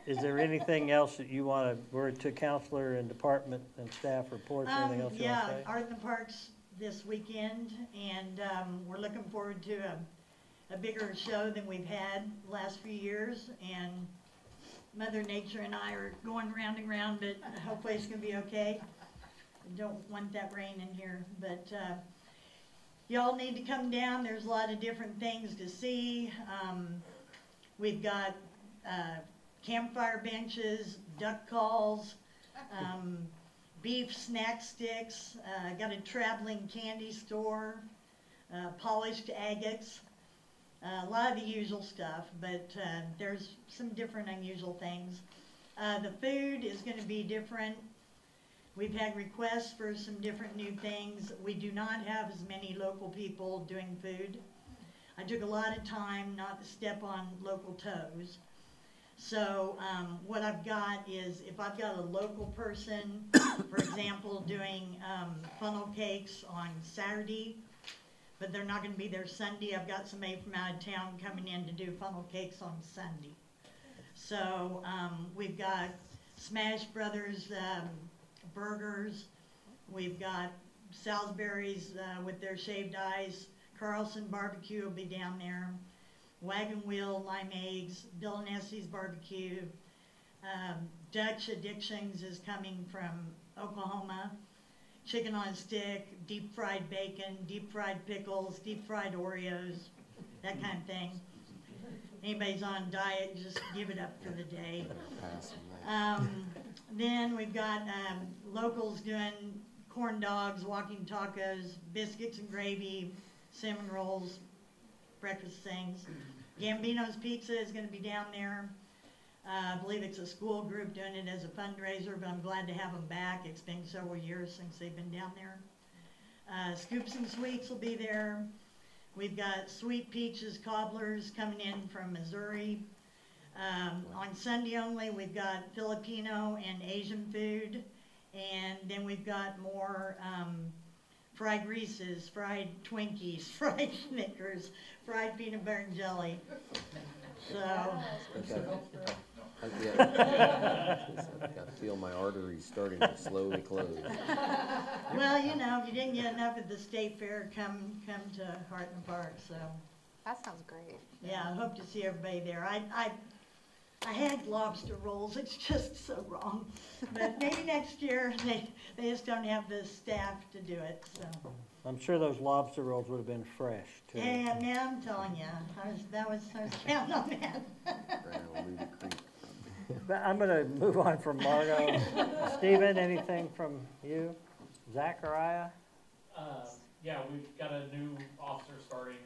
Is there anything else that you want to, we're to counselor and department and staff reports, anything else you want to say? Yeah, Art in the Parks this weekend, and we're looking forward to a bigger show than we've had the last few years, and Mother Nature and I are going round and round, but hopefully it's going to be okay. I don't want that rain in here, but y'all need to come down. There's a lot of different things to see. We've got campfire benches, duck calls, beef snack sticks, got a traveling candy store, polished agates, a lot of the usual stuff, but there's some different unusual things. The food is going to be different. We've had requests for some different new things. We do not have as many local people doing food. I took a lot of time not to step on local toes. So what I've got is, if I've got a local person, for example, doing funnel cakes on Saturday, but they're not going to be there Sunday, I've got somebody from out of town coming in to do funnel cakes on Sunday. So we've got Smash Brothers burgers, we've got Salisbury's with their shaved ice, Carlson Barbecue will be down there, Wagon Wheel, Lime Eggs, Bill and Essie's Barbecue, Dutch Addictions is coming from Oklahoma, chicken on a stick, deep fried bacon, deep fried pickles, deep fried Oreos, that kind of thing. Anybody's on diet, just give it up for the day. Then we've got locals doing corn dogs, walking tacos, biscuits and gravy, cinnamon rolls, breakfast things. Gambino's Pizza is going to be down there. I believe it's a school group doing it as a fundraiser, but I'm glad to have them back. It's been several years since they've been down there. Scoops and Sweets will be there. We've got Sweet Peaches Cobblers coming in from Missouri. On Sunday only, we've got Filipino and Asian food. And then we've got more fried Reese's, fried Twinkies, fried Snickers, fried peanut butter and jelly. So. I feel my arteries starting to slowly close. Well, you know, if you didn't get enough at the state fair, come to Hartman Park. So. That sounds great. Yeah, I hope to see everybody there. I had lobster rolls. It's just so wrong. But maybe next year they just don't have the staff to do it. So. I'm sure those lobster rolls would have been fresh too. Yeah, man, I'm telling you, I was counting on that. But I'm going to move on from Margo. Stephen, anything from you? Zachariah? Yeah, we've got a new officer starting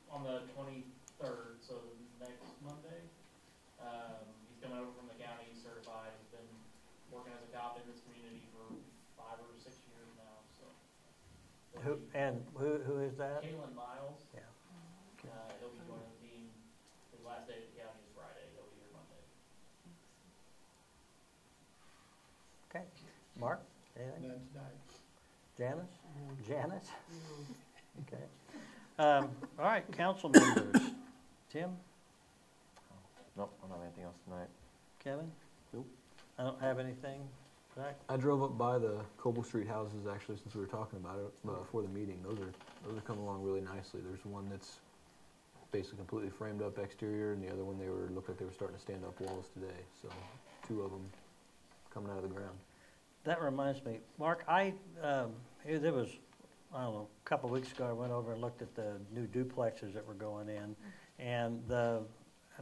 on the 23rd, so next Monday. He's coming over from the county, he's certified. He's been working as a cop in this community for 5 or 6 years now. So. Who is that? Kalen Miles. Yeah. He'll be joining the team. His last day at the county is Friday. He'll be here Monday. Okay. Mark? Anything? That's died. Janice? Janice? Okay. All right, council members. Tim? Nope, I don't have anything else tonight. Kevin? Nope. I don't have anything. Zach? I drove up by the Coble Street houses actually since we were talking about it before the meeting. Those are coming along really nicely. There's one that's basically completely framed up exterior, and the other one looked like they were starting to stand up walls today. So 2 of them coming out of the ground. That reminds me, Mark, it was, I don't know, a couple of weeks ago, I went over and looked at the new duplexes that were going in, and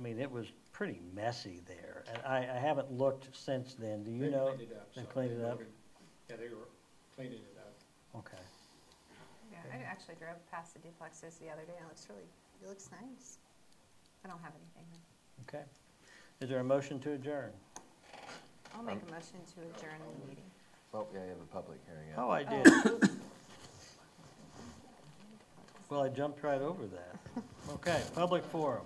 it was pretty messy there. And I haven't looked since then. Do you know? They cleaned it up? Yeah, they were cleaning it up. Okay. Yeah, I actually drove past the duplexes the other day, and it looks nice. I don't have anything. Okay. Is there a motion to adjourn? I'll make a motion to adjourn the meeting. Oh, yeah, you have a public hearing. Yeah. Oh, I did. Well, I jumped right over that. Okay, public forum.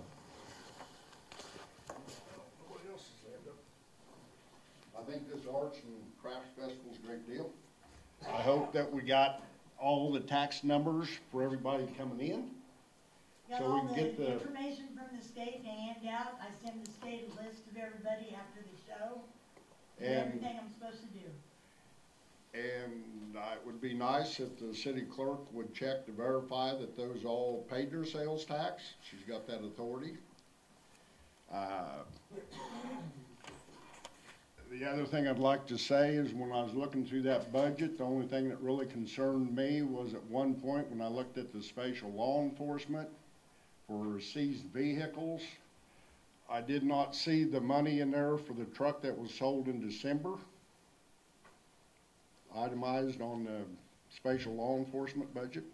I think this Arts and Crafts Festival is a great deal. I hope that we got all the tax numbers for everybody coming in. Got So we all can the get the- information from the state to hand out. I send the state a list of everybody after the show. And- Everything I'm supposed to do. And it would be nice if the city clerk would check to verify that those all paid their sales tax. She's got that authority. The other thing I'd like to say is when I was looking through that budget, the only thing that really concerned me was at one point when I looked at the spatial law enforcement for seized vehicles, I did not see the money in there for the truck that was sold in December, itemized on the spatial law enforcement budget,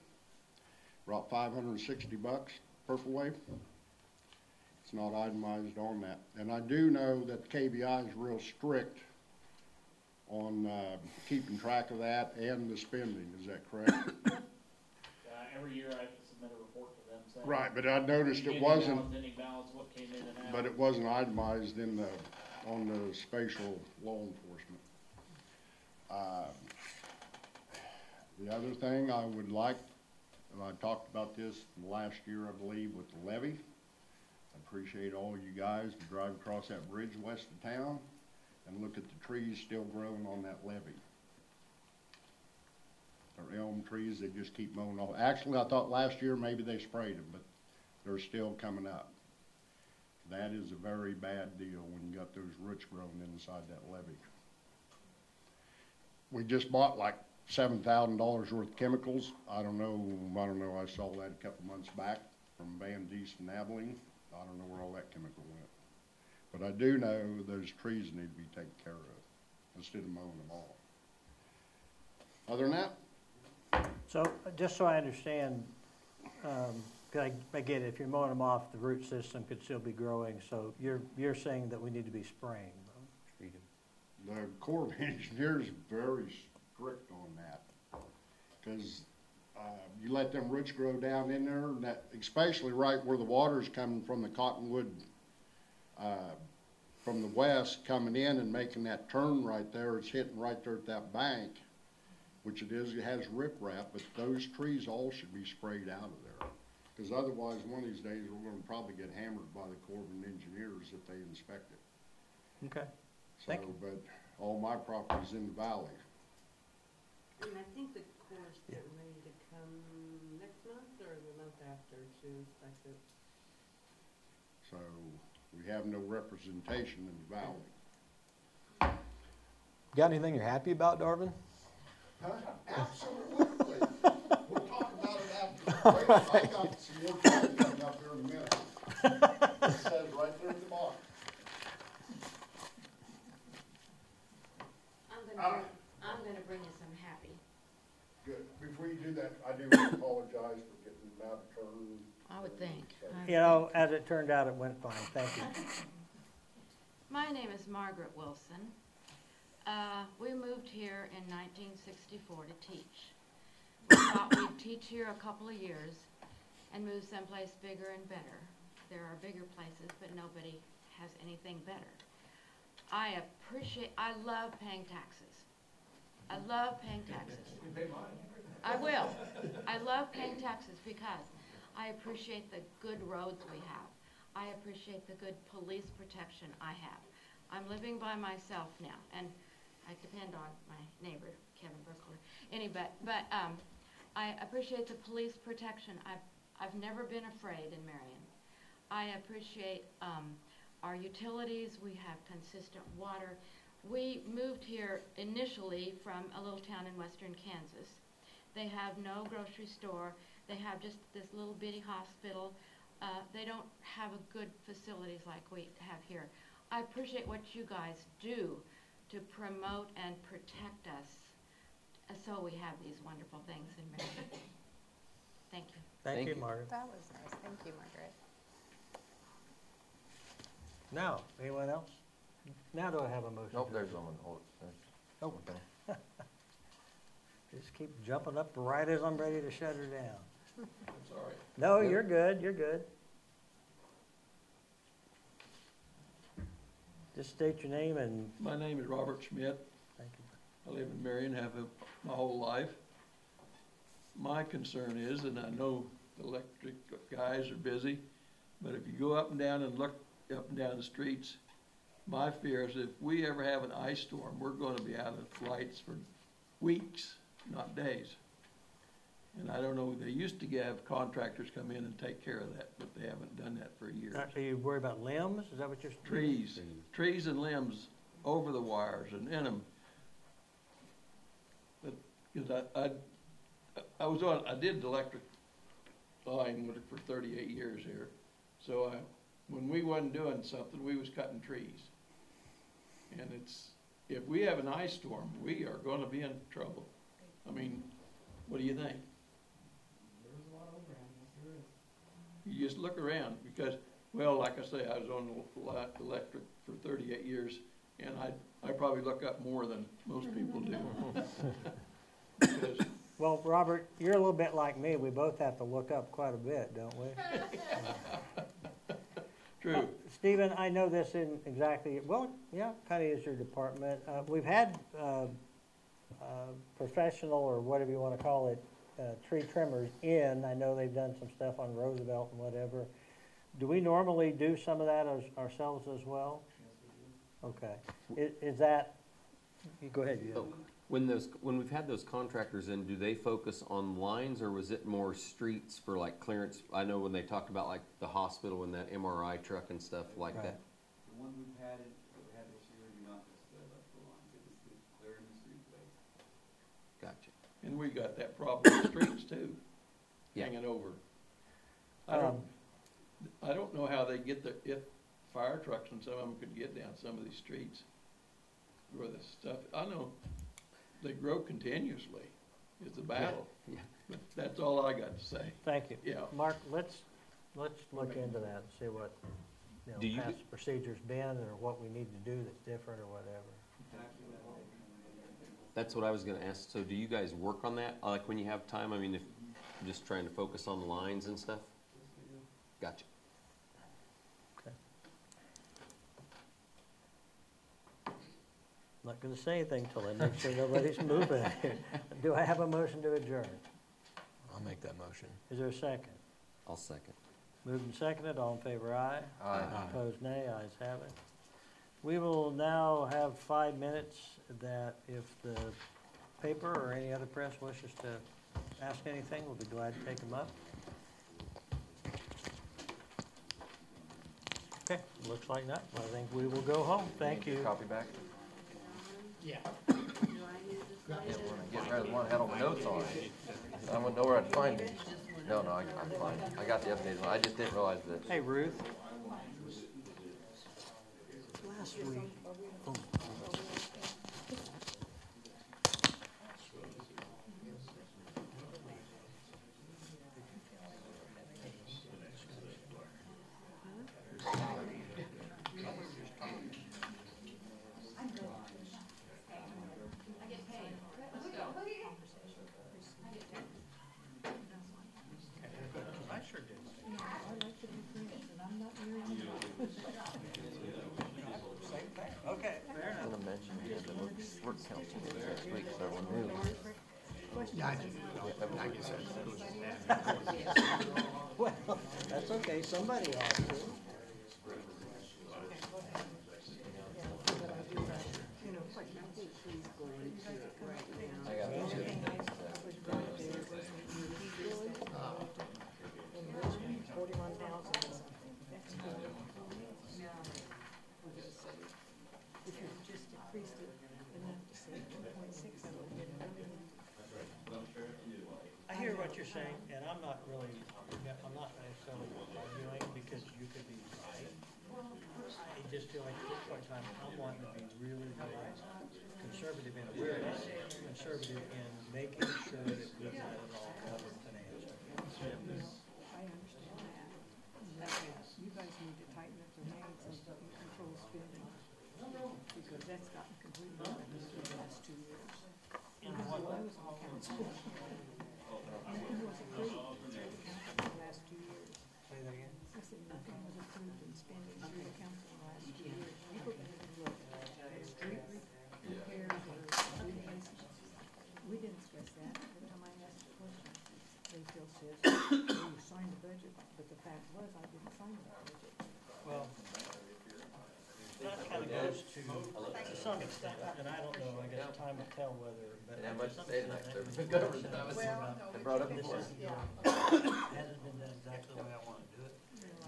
about $560 Purple-Wave. It's not itemized on that. And I do know that KBI is real strict on, keeping track of that and the spending, is that correct? Every year I have to submit a report to them saying. Right, but I noticed it beginning wasn't, balance, ending balance, what came in and out. but it wasn't itemized in the, on the spatial law enforcement. The other thing I would like, and I talked about this last year, I believe, with the levee. I appreciate all you guys to drive across that bridge west of town and look at the trees still growing on that levee. They're elm trees, they just keep mowing off. Actually, I thought last year maybe they sprayed them, but they're still coming up. That is a very bad deal when you got those roots growing inside that levee. We just bought like $7,000 worth of chemicals. I don't know, I saw that a couple months back from Van Deest and Abilene. I don't know where all that chemical went. But I do know those trees need to be taken care of instead of mowing them all. Other than that, So, just so I understand, 'cause I get it, if you're mowing them off, the root system could still be growing, so you're saying that we need to be spraying them? the Corps of Engineers is very strict on that. Because you let them roots grow down in there, and that, especially right where the water's coming from the Cottonwood, from the west, coming in and making that turn right there, it's hitting right there at that bank, which it is, it has riprap, but those trees all should be sprayed out of there. Because otherwise, one of these days, we're gonna probably get hammered by the Corps of Engineers if they inspect it. Okay, So, thank you. but all my property's in the valley. And I think the Corps is getting ready to come next month or the month after to inspect it. So we have no representation in the valley. Got anything you're happy about, Darvin? Huh? Absolutely. We'll talk about it after the break. I got some more time coming up here in a minute. It says right there at the bottom. I'm gonna bring you some happy. Good. Before you do that, I do apologize for getting out of turn. I would think. You know, as it turned out, it went fine, thank you. My name is Margaret Wilson. We moved here in 1964 to teach. We thought we'd teach here a couple of years and move someplace bigger and better. There are bigger places, but nobody has anything better. I love paying taxes. I love paying taxes. I will. I love paying taxes because I appreciate the good roads we have. I appreciate the good police protection I have. I'm living by myself now, and I depend on my neighbor, Kevin Burkler. Anyway, but I appreciate the police protection. I've never been afraid in Marion. I appreciate our utilities. We have consistent water. We moved here initially from a little town in western Kansas. They have no grocery store. They have just this little bitty hospital. They don't have a good facilities like we have here. I appreciate what you guys do to promote and protect us so we have these wonderful things in Marion. Thank you. Thank you, Margaret. That was nice. Thank you, Margaret. Now, anyone else? Now do I have a motion? Nope, to there's adjourn? someone. Oh. Just keep jumping up right as I'm ready to shut her down. Sorry. No, you're good, you're good. Just state your name and. My name is Robert Schmidt. Thank you. I live in Marion, have my whole life. My concern is, and I know the electric guys are busy, but if you go up and down and look up and down the streets, my fear is if we ever have an ice storm, we're going to be out of lights for weeks, not days. And I don't know, they used to have contractors come in and take care of that, but they haven't done that for years. Are you worried about limbs? Is that what you're? Trees and limbs over the wires and in them. But, because I did electric line for 38 years here. So when we wasn't doing something, we was cutting trees. And if we have an ice storm, we are gonna be in trouble. I mean, what do you think? There's a lot of overhang, yes, there is. You just look around because, well, like I say, I was on electric for 38 years, and I probably look up more than most people do. Because Well, Robert, you're a little bit like me. We both have to look up quite a bit, don't we? True. Stephen, I know this isn't exactly, well, yeah, kind of is your department. We've had professional, or whatever you want to call it, tree trimmers in. I know they've done some stuff on Roosevelt and whatever. Do we normally do some of that ourselves as well? Okay. Is that, you go ahead. You When we've had those contractors in, do they focus on lines, or was it more streets for like clearance? I know when they talked about like the hospital and that MRI truck and stuff like that. The one we've had this year, do not necessarily electrical lines, it was the clearing the streetways. Gotcha. And we got that problem with streets too, Yeah. hanging over. I don't know how they get if fire trucks and some of them could get down some of these streets where the stuff, I know they grow continuously. It's a battle. Yeah. But that's all I got to say. Thank you. Yeah. Mark, let's look into that and see what, Do you past procedure's been, or what we need to do that's different or whatever. That's what I was gonna ask. So do you guys work on that? Like when you have time? I mean, if you're just trying to focus on the lines and stuff? Gotcha. Okay. Not gonna say anything till I make sure nobody's moving. Do I have a motion to adjourn? I'll make that motion. Is there a second? I'll second. Moved and seconded, all in favor, aye. Aye. Opposed, nay, ayes have it. We will now have 5 minutes that if the paper or any other press wishes to ask anything, we'll be glad to take them up. Okay, looks like not. I think we will go home. Thank you. Copy back? Yeah. Do I need this Yeah, later? when I get rid of the one that had all the notes on it. I wouldn't know where I'd find it. No, I'm fine. I got the updated one. I just didn't realize that. Hey, Ruth. Last week. Oh. I sure did. Okay, fair I'm enough. gonna mention you had the work council meeting next week, so we're new. Yeah, I guess Well, that's okay, somebody ought to. I got it. If you just increased it enough to say 2.6, that would have been really. I hear what you're saying, and I'm not necessarily arguing, because you could be right. I just feel like at this point in time, I'm wanting to be really conservative in awareness, conservative in making sure that we get it all covered financially. I understand that. You guys need to tighten up the reins and control spending, because that's gotten completely overused in the last 2 years. And I was on council. And it was approved through the council in the last 2 years. Say that again? I said nothing was approved in spending through the council in the last 2 years. You go back and look at street repairs or replacements. We didn't stress that. Every time I asked a question, Rayfield says, well, you signed the budget, but the fact was I didn't sign the budget. Well, that kind of goes to some extent, and I don't know, I guess time will tell whether, but. Didn't have much to to some say extent, tonight, that sir. was Government, some I was- about I brought up this before. is hasn't been done exactly the way I want to do it.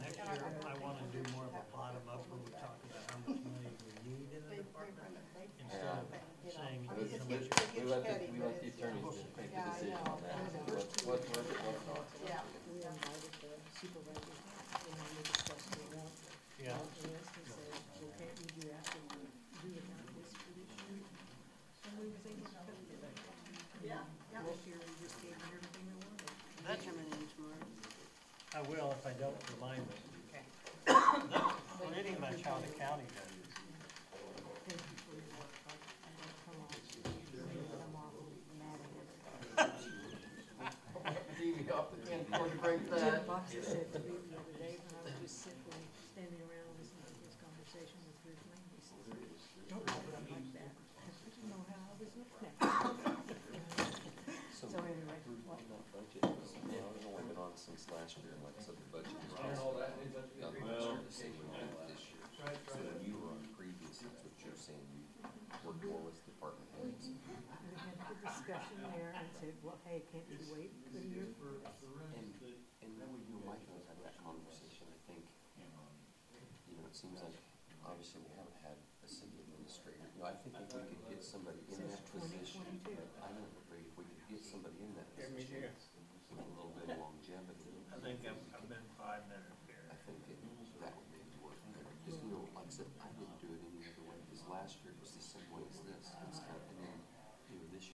Next year, I want to do more of a bottom-up, where we talk about how much money we need in the department, instead of saying, how much. We let the attorneys just make the decision on that. What's worth it, what's not. We invited the supervisors, and we discussed it about. Yeah. He said, well, can't we do after we do account this for this year? And we was able to cut it. Last year, we just gave them everything they wanted. That's, Coming in tomorrow. I will if I don't remind them. Okay. That's pretty much how the county does it. Thank you for your He said to me the other day, when I was just simply standing around listening to his conversation with Ridley, he says, "Don't look at me like that, because you know how I was looking at you." So anyway, On that budget, it's only been on since last year, and like I said, the budget was just done last year, the same we did this year. So when you were on previous, that's what you're saying, you worked more with department heads. we had the discussion there and said, well, hey, can't you wait a year for us? And you know, Mike and I had that conversation, I think, you know, it seems like, obviously, we haven't had a city administrator. You know, I think if we could get somebody in that position, I know, but if we could get somebody in that position,